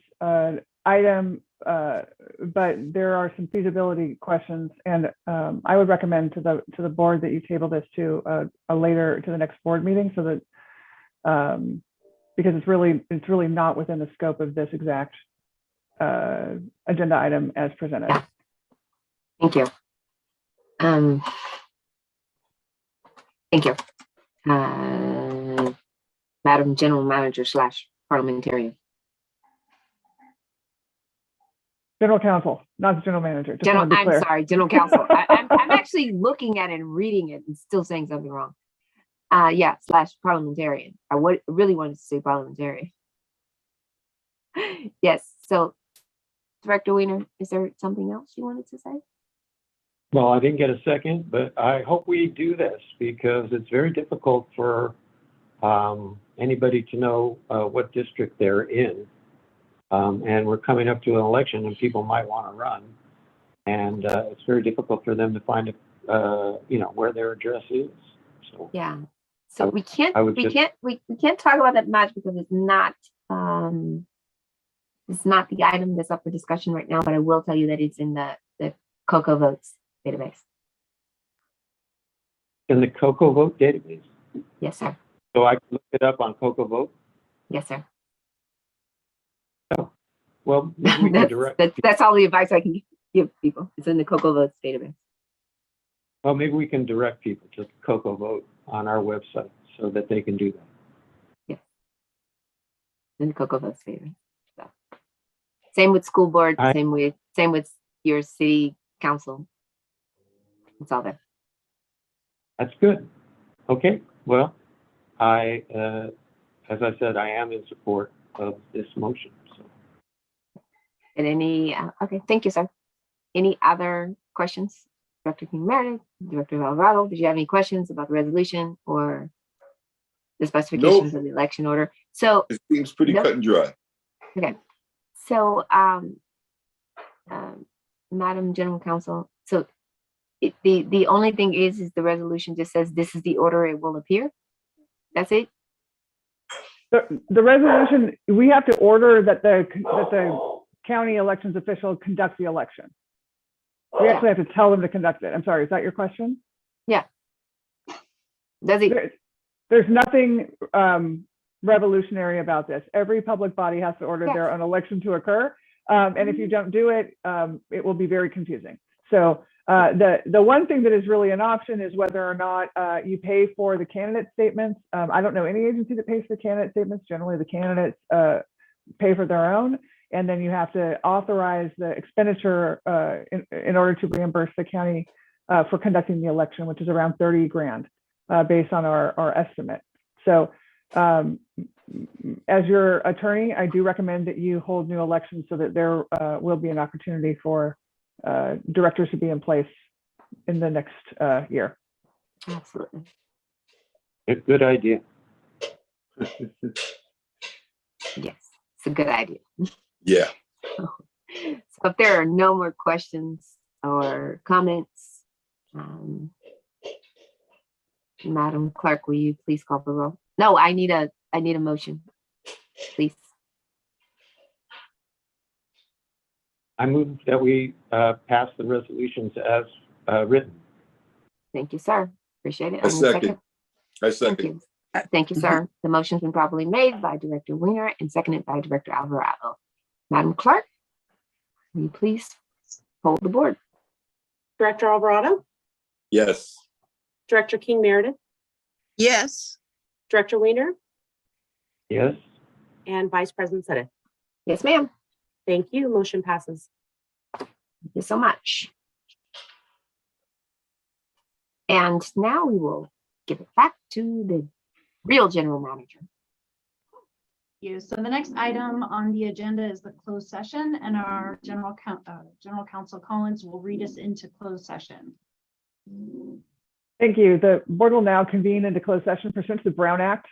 item, but there are some feasibility questions, and I would recommend to the board that you table this to the next board meeting, so that because it's really not within the scope of this exact agenda item as presented. Yeah. Thank you. Thank you. Madam General Manager / parliamentarian. General Counsel, not the General Manager. Just General, wanna be I'm clear. sorry, General Counsel. I'm actually looking at it and reading it and still saying something wrong. Yeah, / parliamentarian. I really wanted to say parliamentarian. Yes. So, Director Weiner, is there something else you wanted to say? Well, I didn't get a second, but I hope we do this because it's very difficult for anybody to know what district they're in. And we're coming up to an election and people might want to run. And it's very difficult for them to find, where their address is. So yeah. So we can't talk about that much because it's not the item that's up for discussion right now, but I will tell you that it's in the COCO votes database. In the COCO vote database? Yes, sir. So I can look it up on COCO vote? Yes, sir. Oh, well, maybe we can direct. That's all the advice I can give people. It's in the COCO votes database. Well, maybe we can direct people to COCO vote on our website so that they can do that. Yes. In the COCO votes database. So. Same with school board, same with your city council. It's all there. That's good. Okay. Well, as I said, I am in support of this motion. So. And okay, thank you, sir. Any other questions? Director King-Meredith, Director Alvarado, did you have any questions about the resolution or the specifications of the election order? So it seems pretty cut and dry. Okay. So, Madam General Counsel, so the only thing is the resolution just says this is the order it will appear. That's it. The resolution, we have to order that the county elections official conduct the election. We actually have to tell them to conduct it. I'm sorry, is that your question? Yeah. Does it? There's nothing revolutionary about this. Every public body has to order their own election to occur. And if you don't do it, it will be very confusing. So the one thing that is really an option is whether or not you pay for the candidate statements. I don't know any agency that pays for candidate statements. Generally, the candidates pay for their own. And then you have to authorize the expenditure in order to reimburse the county for conducting the election, which is around 30 grand based on our estimate. So as your attorney, I do recommend that you hold new elections so that there will be an opportunity for directors to be in place in the next year. Absolutely. A good idea. Yes, it's a good idea. Yeah. So if there are no more questions or comments, Madam Clerk, will you please call the roll? No, I need a motion, please. I move that we pass the resolutions as written. Thank you, sir. Appreciate it. I second. Thank you. Thank you, sir. The motion's been properly made by Director Weiner and seconded by Director Alvarado. Madam Clerk, will you please hold the board? Director Alvarado, Yes. Director King-Meredith, Yes. Director Weiner, Yes. and Vice President Sedith. Yes, ma'am. Thank you. Motion passes. Thank you so much. And now we will give it back to the real general manager. So the next item on the agenda is the closed session, and our General Counsel Collins will read us into closed session. Thank you. The board will now convene into closed session pursuant to the Brown Act,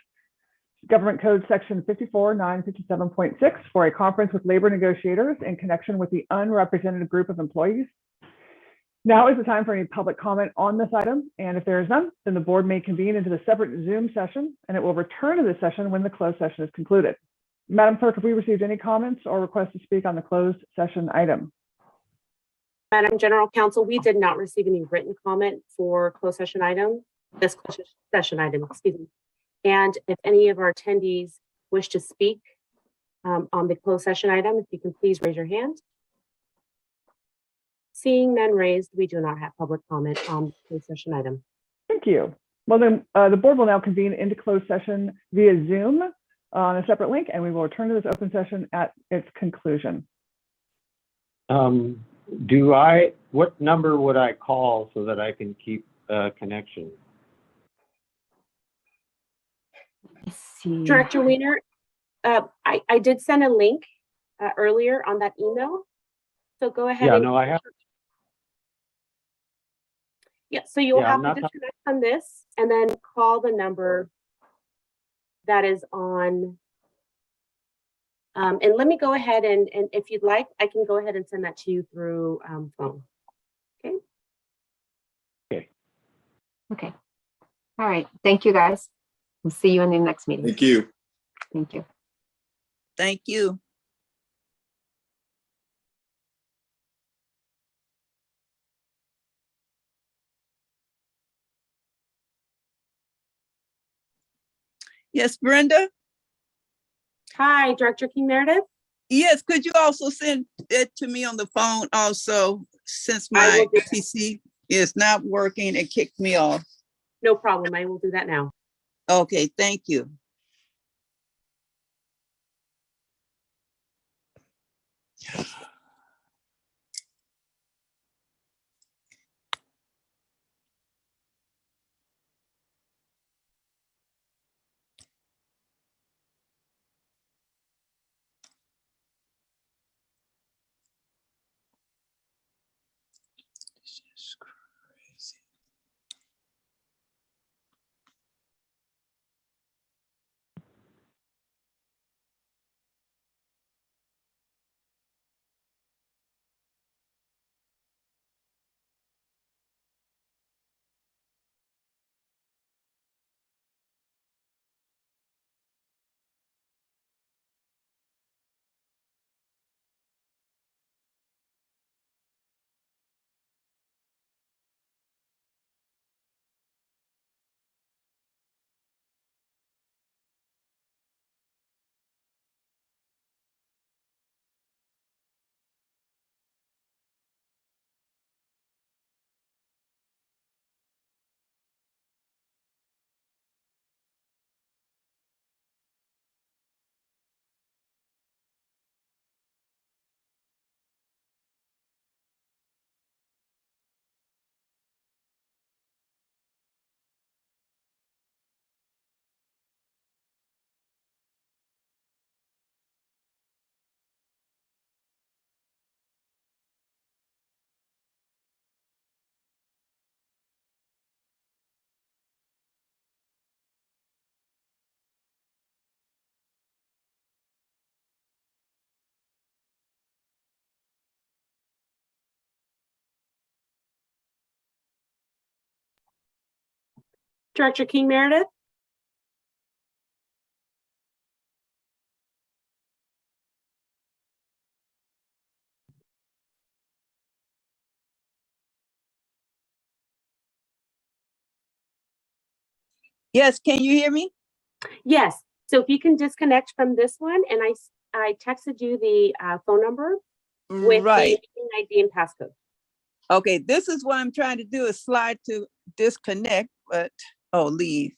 Government Code Section 54-957.6 for a conference with labor negotiators in connection with the unrepresented group of employees. Now is the time for any public comment on this item, and if there is none, then the board may convene into the separate Zoom session, and it will return to the session when the closed session is concluded. Madam Clerk, have we received any comments or requests to speak on the closed session item? Madam General Counsel, we did not receive any written comment for closed session item, this closed session item, excuse me. And if any of our attendees wish to speak on the closed session item, if you can please raise your hand. Seeing none raised, we do not have public comment on the closed session item. Thank you. Well, then the board will now convene into closed session via Zoom on a separate link, and we will return to this open session at its conclusion. What number would I call so that I can keep connection? Let's see. Director Weiner, I did send a link earlier on that email. So go ahead. Yeah, no, I have. Yeah, so you'll Yeah, have to disconnect from this and then call the number that is on. And let me go ahead and if you'd like, I can go ahead and send that to you through phone. Okay. Okay. Okay. All right. Thank you, guys. We'll see you in the next meeting. Thank you. Thank you. Thank you. Yes, Brenda? Hi, Director King Meredith. Yes, could you also send it to me on the phone also, since my PC is not working and kicked me off? No problem. I will do that now. Okay, thank you. Director King Meredith. Yes, can you hear me? Yes. So if you can disconnect from this one, and I texted you the phone number with the meeting ID and passcode. Okay, this is what I'm trying to do, is slide to disconnect, but leave.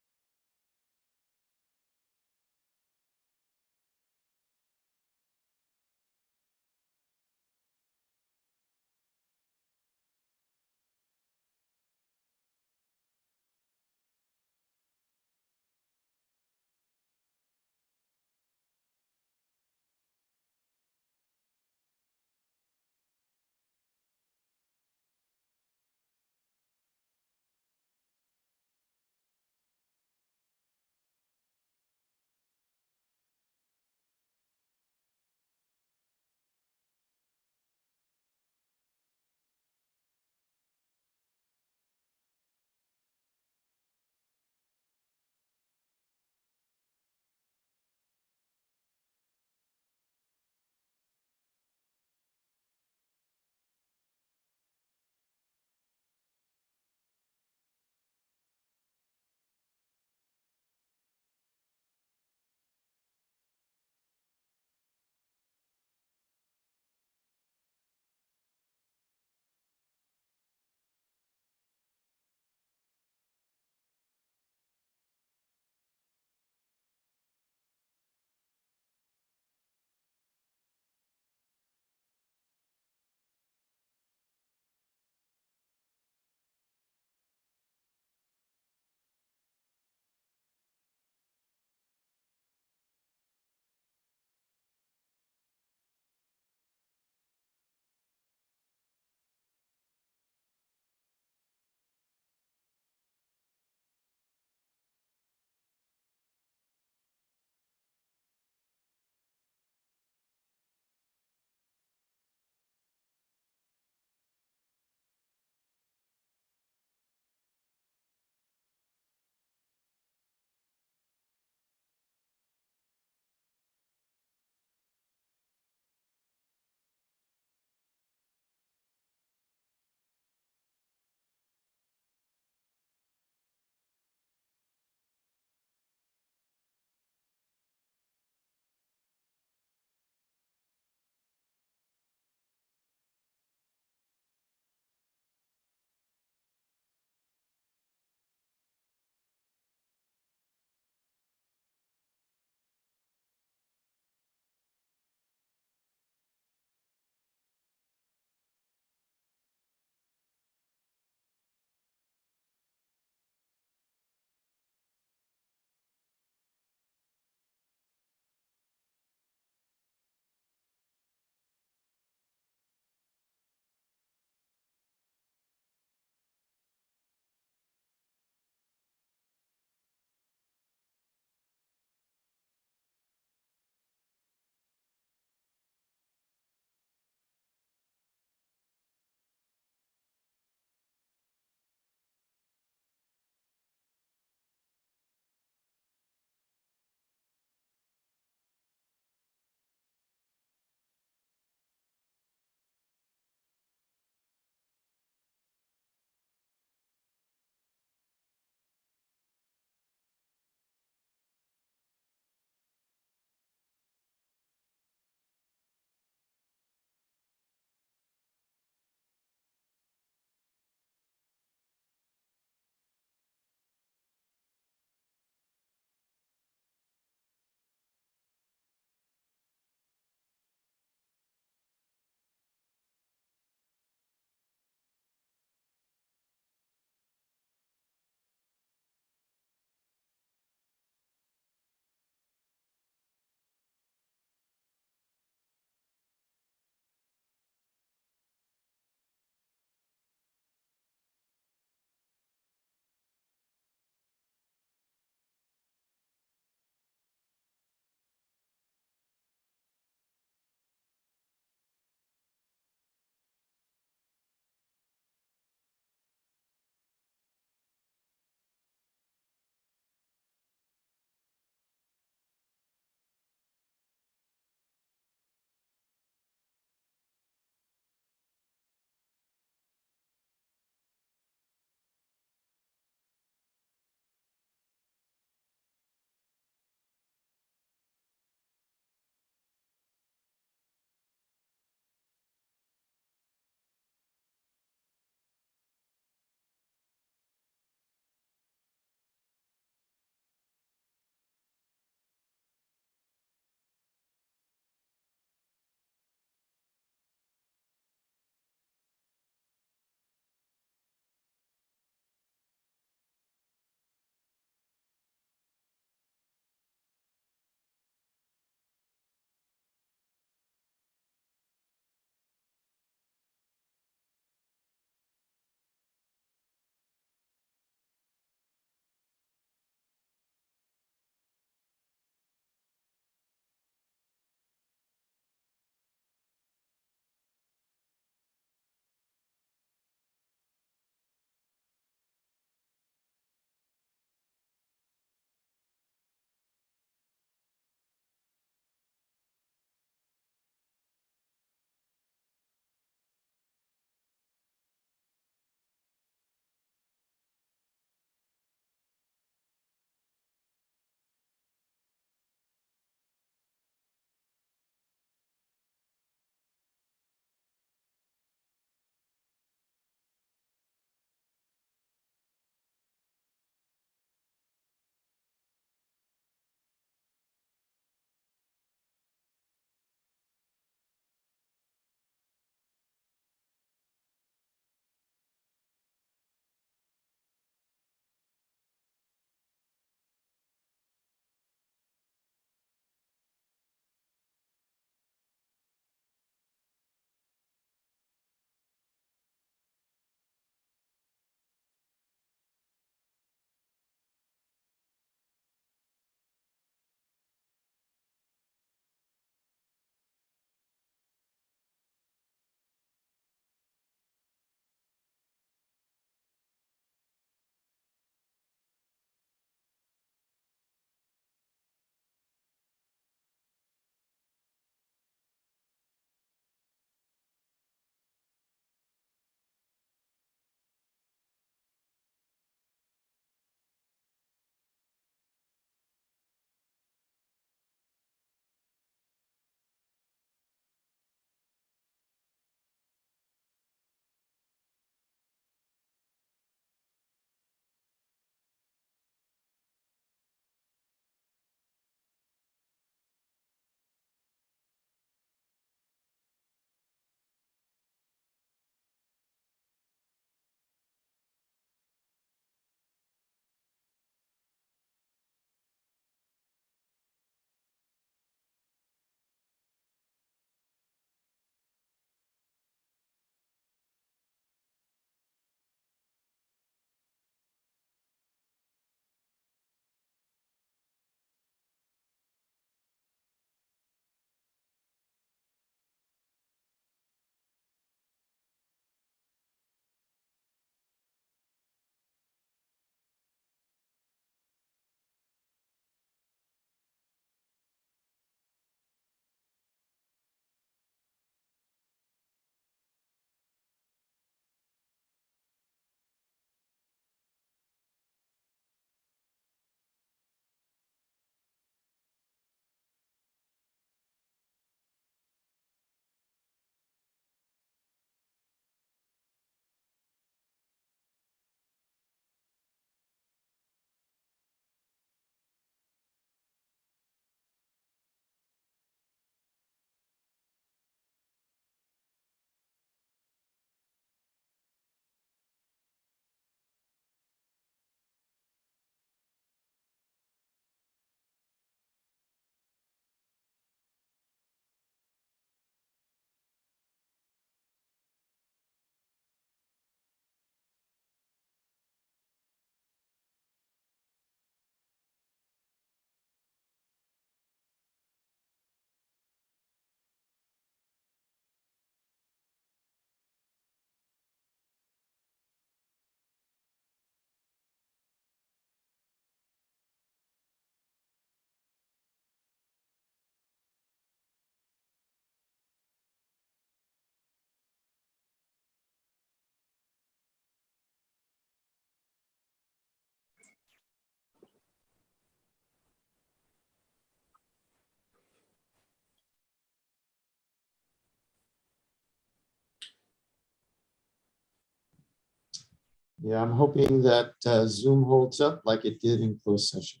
Yeah, I'm hoping that Zoom holds up like it did in closed session.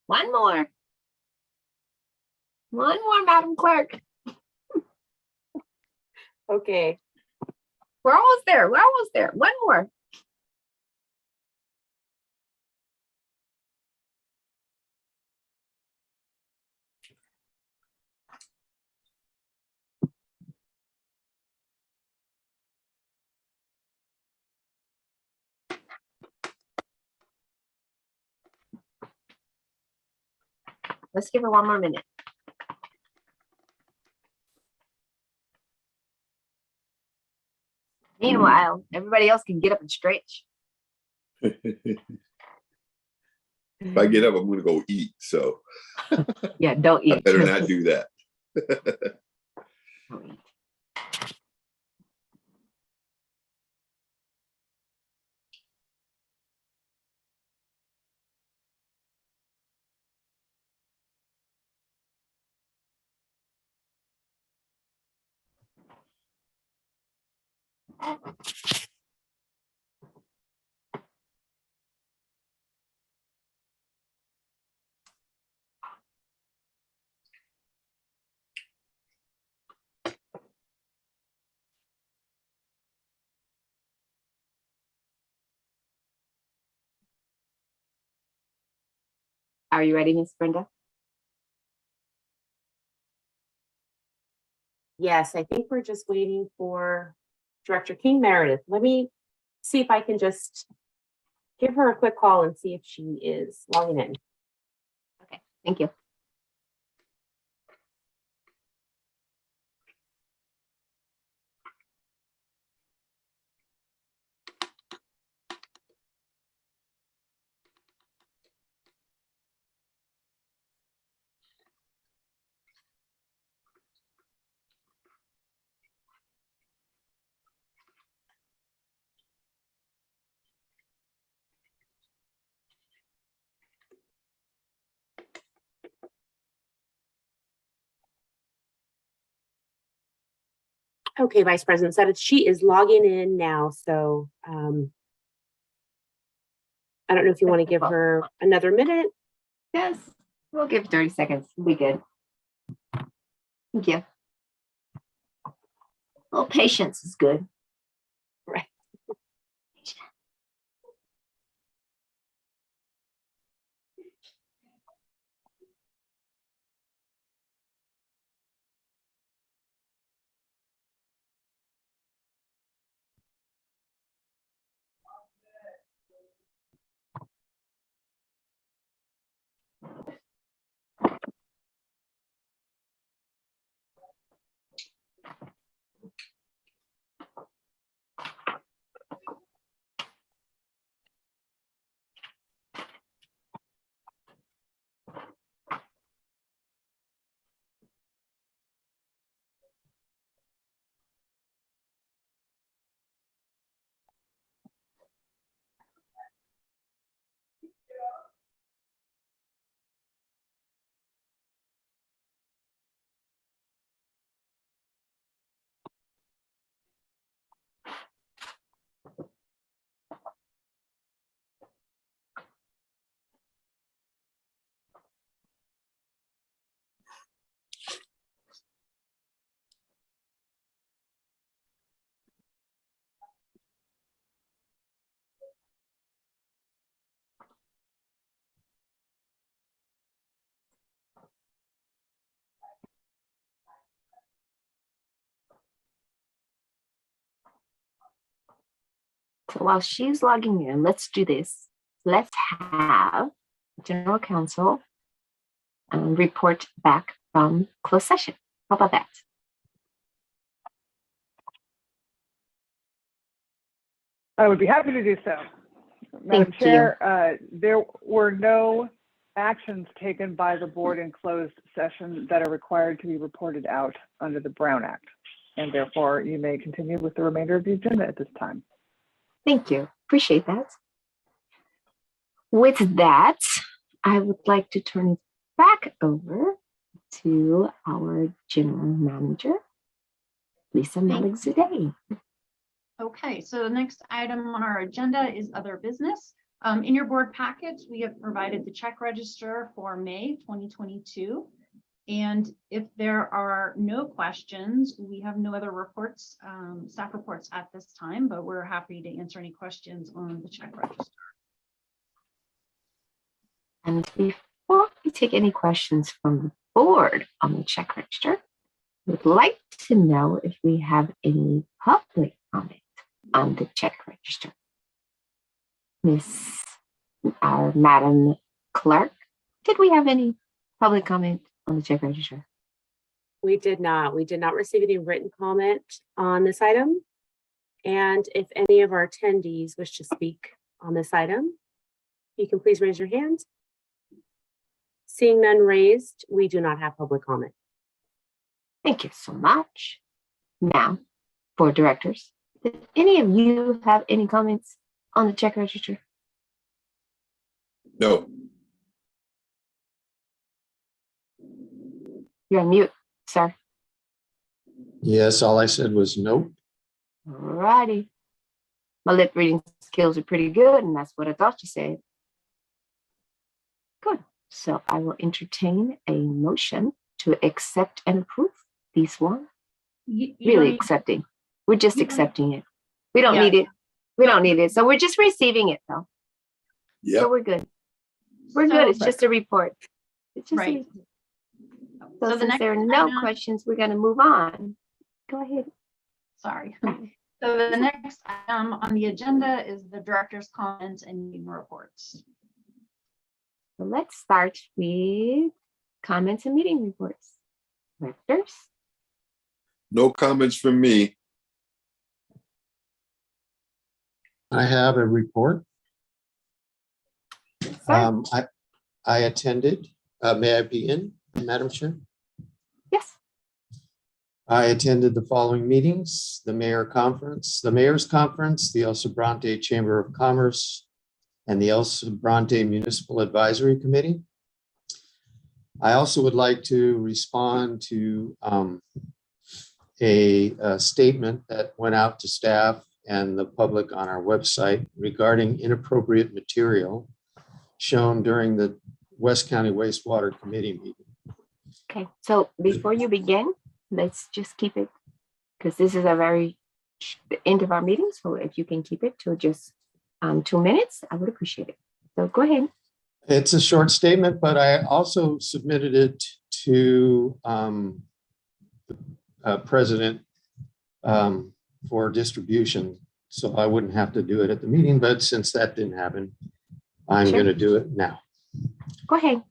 One more. One more, Madam Clerk. Okay. We're almost there. We're almost there. One more. Let's give her one more minute. Meanwhile, everybody else can get up and stretch. If I get up, I'm going to go eat. So Yeah, don't eat. I better not do that. Don't eat. Are you ready, Miss Brenda? Yes, I think we're just waiting for Director King Meredith. Let me see if I can just give her a quick call and see if she is logging in. Okay, thank you. Okay, Vice President said she is logging in now, so I don't know if you want to give her another minute. Yes, we'll give 30 seconds. We'll be good. Thank you. Well, patience is good. Right. So while she's logging in, let's do this. Let's have General Counsel report back from closed session. How about that? I would be happy to do so. Madam Thank Chair, there were no actions taken by the board in closed session that are required to be reported out under the Brown Act. And therefore, you may continue with the remainder of the agenda at this time. Thank you. Appreciate that. With that, I would like to turn it back over to our general manager, Lisa Malek-Zadeh. Okay, so the next item on our agenda is other business. In your board packets, we have provided the check register for May 2022. And if there are no questions, we have no other reports, staff reports at this time, but we're happy to answer any questions on the check register. And before we take any questions from the board on the check register, we'd like to know if we have any public comment on the check register. Our Madam Clerk, did we have any public comment on the check register? We did not. We did not receive any written comment on this item. And if any of our attendees wish to speak on this item, you can please raise your hand. Seeing none raised, we do not have public comment. Thank you so much. Now, board directors, did any of you have any comments on the check register? No. You're on mute, sir. Yes, all I said was nope. All righty. My lip reading skills are pretty good, and that's what I thought you said. Good. So I will entertain a motion to accept and approve these one. Really accepting. We're just accepting it. We don't need it. We don't need it. So we're just receiving it, though. Yeah. So we're good. We're good. It's just a report. It's just a report. So since there are no questions, we're going to move on. Go ahead. Sorry. So the next item on the agenda is the director's comments and meeting reports. So let's start with comments and meeting reports. Directors? No comments from me. I have a report. I attended, may I begin, Madam Chair? Yes. I attended the following meetings: the Mayor's Conference, the El Sobrante Chamber of Commerce, and the El Sobrante Municipal Advisory Committee. I also would like to respond to a statement that went out to staff and the public on our website regarding inappropriate material shown during the West County Wastewater Committee meeting. Okay, so before you begin, let's just keep it, because this is the end of our meeting. So if you can keep it to just 2 minutes, I would appreciate it. So go ahead. It's a short statement, but I also submitted it to President for distribution, so I wouldn't have to do it at the meeting, but since that didn't happen, I'm going to do it now. Go ahead.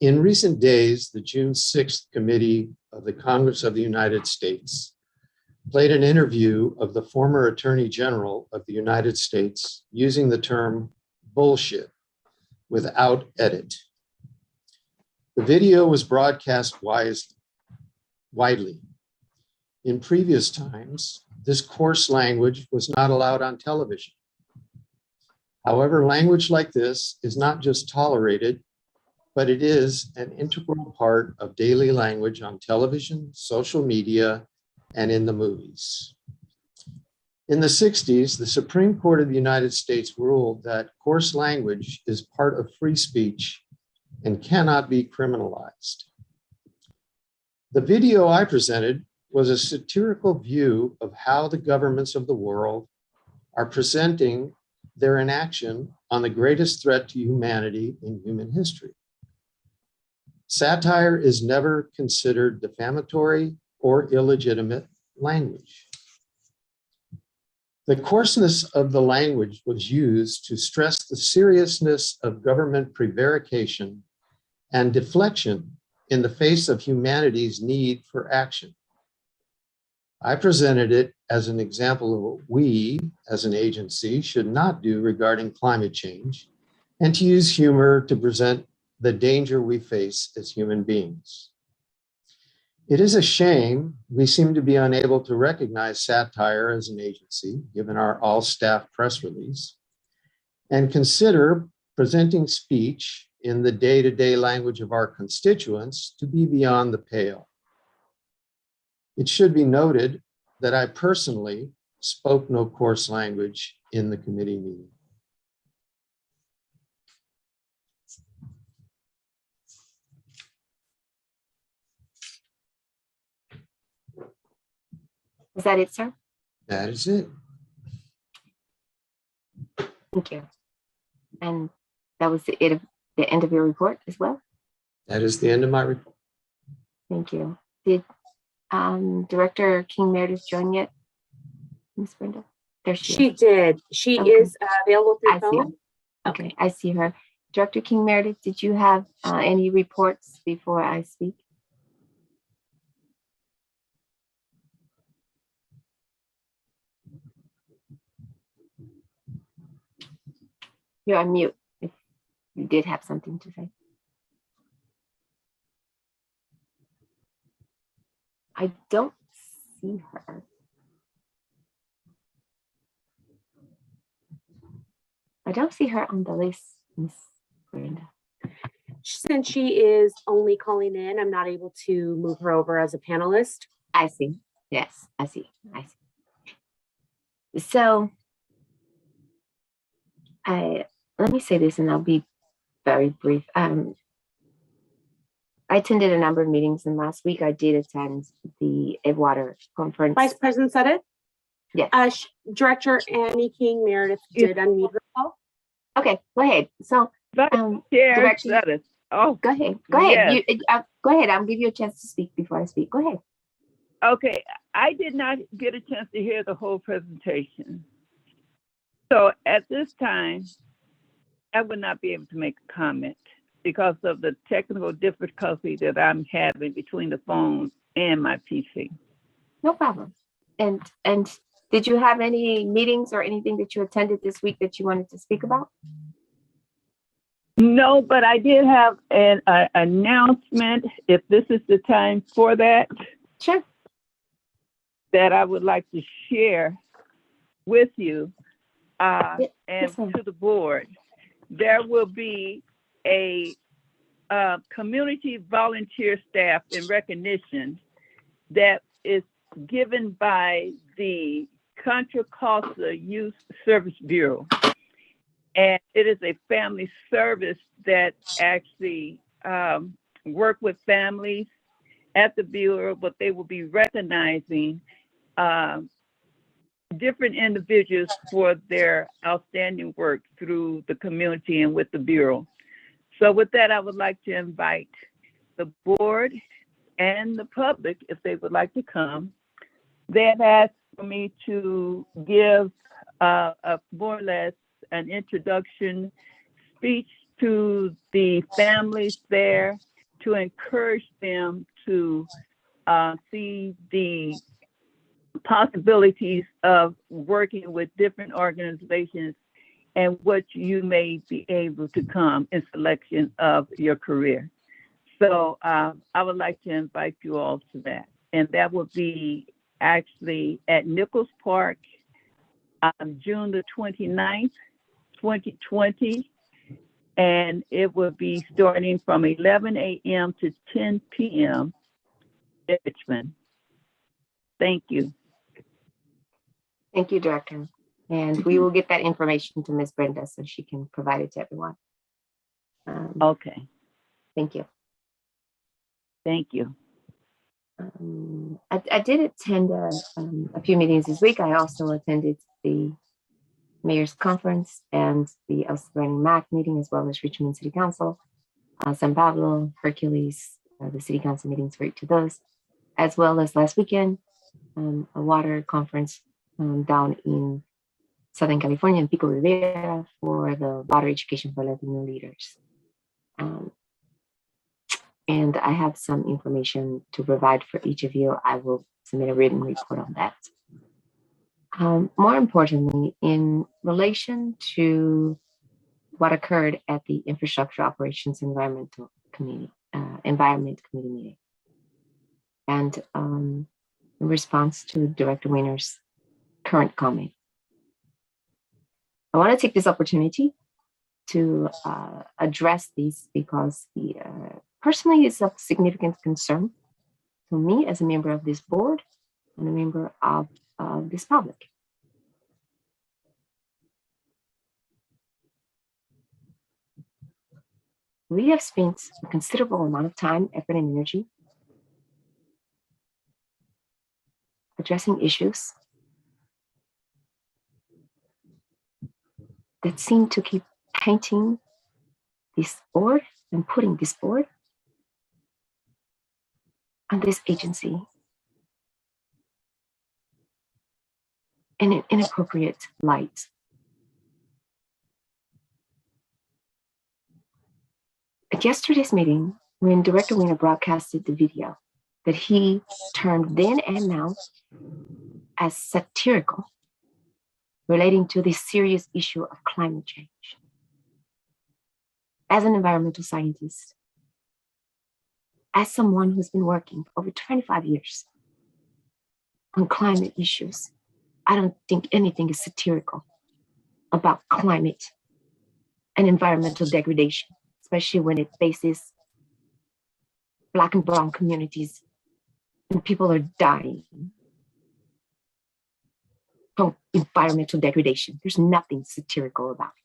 In recent days, the June 6th Committee of the Congress of the United States played an interview of the former Attorney General of the United States using the term bullshit without edit. The video was broadcast widely. In previous times, this coarse language was not allowed on television. However, language like this is not just tolerated, but it is an integral part of daily language on television, social media, and in the movies. In the 60s, the Supreme Court of the United States ruled that coarse language is part of free speech and cannot be criminalized. The video I presented was a satirical view of how the governments of the world are presenting their inaction on the greatest threat to humanity in human history. Satire is never considered defamatory or illegitimate language. The coarseness of the language was used to stress the seriousness of government prevarication and deflection in the face of humanity's need for action. I presented it as an example of what we, as an agency, should not do regarding climate change, and to use humor to present the danger we face as human beings. It is a shame we seem to be unable to recognize satire as an agency, given our all-staff press release, and consider presenting speech in the day-to-day language of our constituents to be beyond the pale. It should be noted that I personally spoke no coarse language in the committee meeting. Is that it, sir? That is it. Thank you. And that was the end of your report as well? That is the end of my report. Thank you. Did Director King Meredith join yet, Ms. Brenda? There She did. She Okay. is available through I see her. phone. Okay, I see her. Director King Meredith, did you have any reports before I speak? You're on mute if you did have something to say. I don't see her. I don't see her on the list, Miss Brenda. Since she is only calling in, I'm not able to move her over as a panelist. I see. Yes, I see. I see. So let me say this and I'll be very brief. I attended a number of meetings and last week I did attend the ADJOURNMENT conference. Vice President Zadeh? Yes. Director Annie King Meredith did unmute herself. Okay, go ahead. So, Director Zadeh. Oh, go ahead. Go ahead. yes. Go ahead. I'll give you a chance to speak before I speak. Go ahead. Okay, I did not get a chance to hear the whole presentation. So at this time, I would not be able to make a comment because of the technical difficulty that I'm having between the phone and my PC. No problem. And did you have any meetings or anything that you attended this week that you wanted to speak about? No, but I did have an announcement, if this is the time for that. Sure. That I would like to share with you and to the board. There will be a community volunteer staff in recognition that is given by the Contra Costa Youth Service Bureau. And it is a family service that actually work with families at the Bureau, but they will be recognizing different individuals for their outstanding work through the community and with the Bureau. So with that, I would like to invite the board and the public, if they would like to come. They have asked for me to give a more or less an introduction speech to the families there to encourage them to see the possibilities of working with different organizations and what you may be able to come in selection of your career. So I would like to invite you all to that. And that will be actually at Nichols Park on June the 29th, 2020. And it will be starting from 11 a.m. to 10 p.m. in Richmond. Thank you. Thank you, Director. And we will get that information to Ms. Brenda so she can provide it to everyone. Okay. Thank you. Thank you. I did attend a few meetings this week. I also attended the Mayor's Conference and the Outstanding MAC meeting, as well as Richmond City Council, San Pablo, Hercules, the City Council meetings for each of those, as well as last weekend, a water conference down in Southern California in Pico Rivera for the water education for Latino leaders. And I have some information to provide for each of you. I will submit a written report on that. More importantly, in relation to what occurred at the Infrastructure Operations Environmental Committee, Environment Committee meeting. And in response to Director Weiner's current comment, I want to take this opportunity to address these because personally it's of significant concern to me as a member of this board and a member of this public. We have spent a considerable amount of time, effort, and energy addressing issues that seem to keep painting this board and putting this board and this agency in an inappropriate light. At yesterday's meeting, when Director Weiner broadcasted the video that he termed then and now as satirical, relating to the serious issue of climate change. As an environmental scientist, as someone who's been working for over 25 years on climate issues, I don't think anything is satirical about climate and environmental degradation, especially when it faces Black and brown communities and people are dying from environmental degradation. There's nothing satirical about it.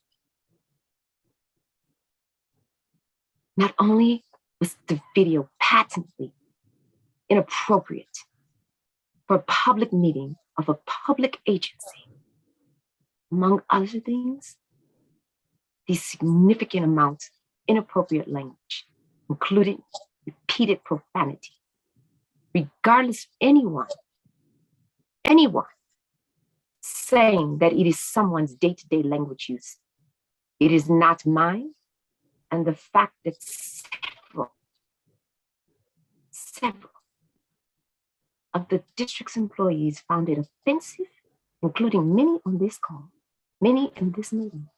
Not only was the video patently inappropriate for a public meeting of a public agency, among other things, the significant amount of inappropriate language, including repeated profanity, regardless of anyone saying that it is someone's day-to-day language use. It is not mine, and the fact that several of the district's employees found it offensive, including many on this call, many in this meeting.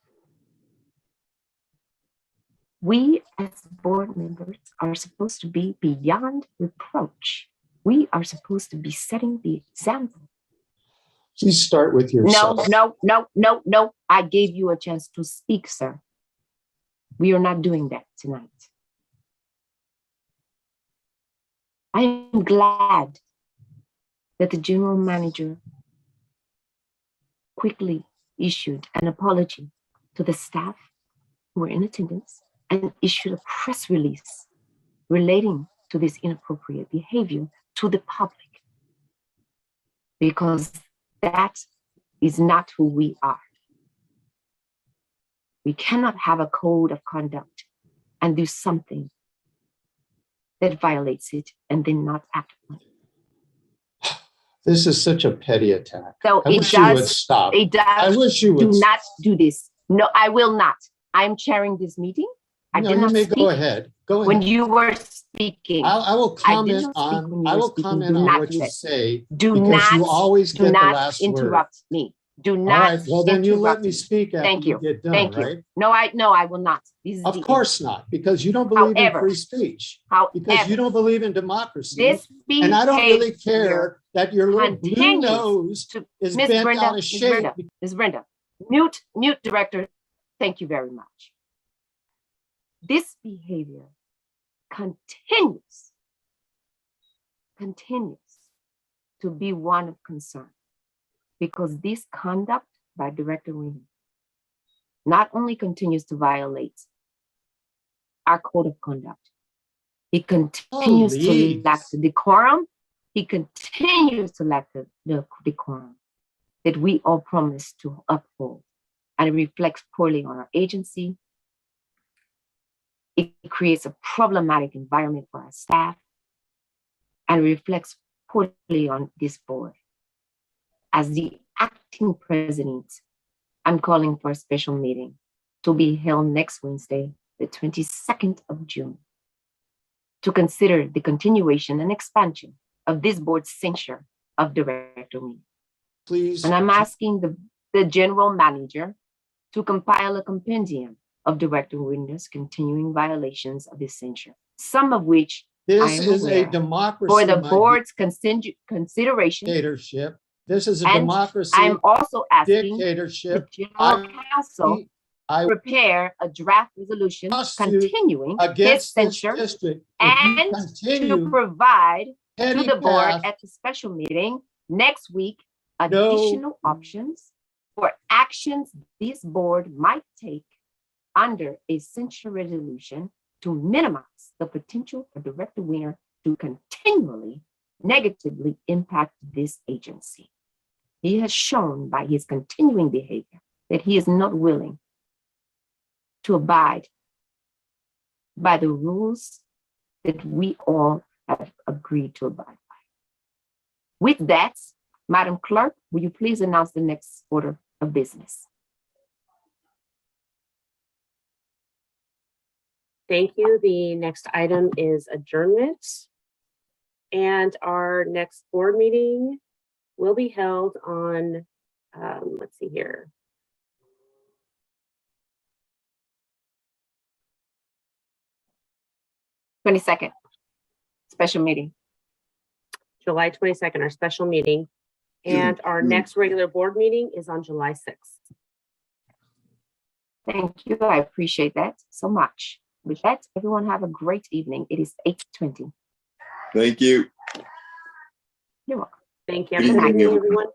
We as board members are supposed to be beyond reproach. We are supposed to be setting the example. Please start with yourself. No. I gave you a chance to speak, sir. We are not doing that tonight. I am glad that the general manager quickly issued an apology to the staff who were in attendance and issued a press release relating to this inappropriate behavior to the public, because that is not who we are. We cannot have a code of conduct and do something that violates it and then not act on it. This is such a petty attack. So I wish you would stop. It does. I wish you would do not do this. No, I will not. I'm chairing this meeting. No, you may go ahead. Go ahead. When you were speaking, I will comment on what you say. Because you always get the last word. Interrupt me. Do not. All right. Well, then you let me speak after Thank you. you get done, Thank right? you. No, I will not. Of course not, because you don't believe in free speech. Because you don't believe in democracy. And I don't really care that your little blue nose is bent out of shape. Ms. Brenda, mute director. Thank you very much. This behavior continues to be one of concern, because this conduct by Director Weiner not only continues to violate our code of conduct, it continues to lack the decorum. He continues to lack the decorum that we all promised to uphold, and it reflects poorly on our agency. It creates a problematic environment for our staff and reflects poorly on this board. As the acting president, I'm calling for a special meeting to be held next Wednesday, the 22nd of June, to consider the continuation and expansion of this board's censure of Director Weiner. Please. And I'm asking the general manager to compile a compendium of Director Winter's continuing violations of his censure, some of which I This am is a aware democracy. for the my board's consideration. dictatorship. This is a And democracy. I'm also asking the Dictatorship. General Counsel I prepare a draft resolution lawsuit continuing his against this censure district. If you and to continue provide to petty the board path, at the special meeting next week No. additional options for actions this board might take under a censure resolution to minimize the potential for Director Weiner to continually negatively impact this agency. He has shown by his continuing behavior that he is not willing to abide by the rules that we all have agreed to abide by. With that, Madam Clerk, will you please announce the next order of business? Thank you. The next item is adjournment. And our next board meeting will be held on, let's see here. '22nd, special meeting. July 22nd, our special meeting. And our next regular board meeting is on July 6th. Thank you. I appreciate that so much. With that, everyone have a great evening. It is 8:20. Thank you. You're welcome. Thank you. Good Have a good evening, evening, everyone. everyone.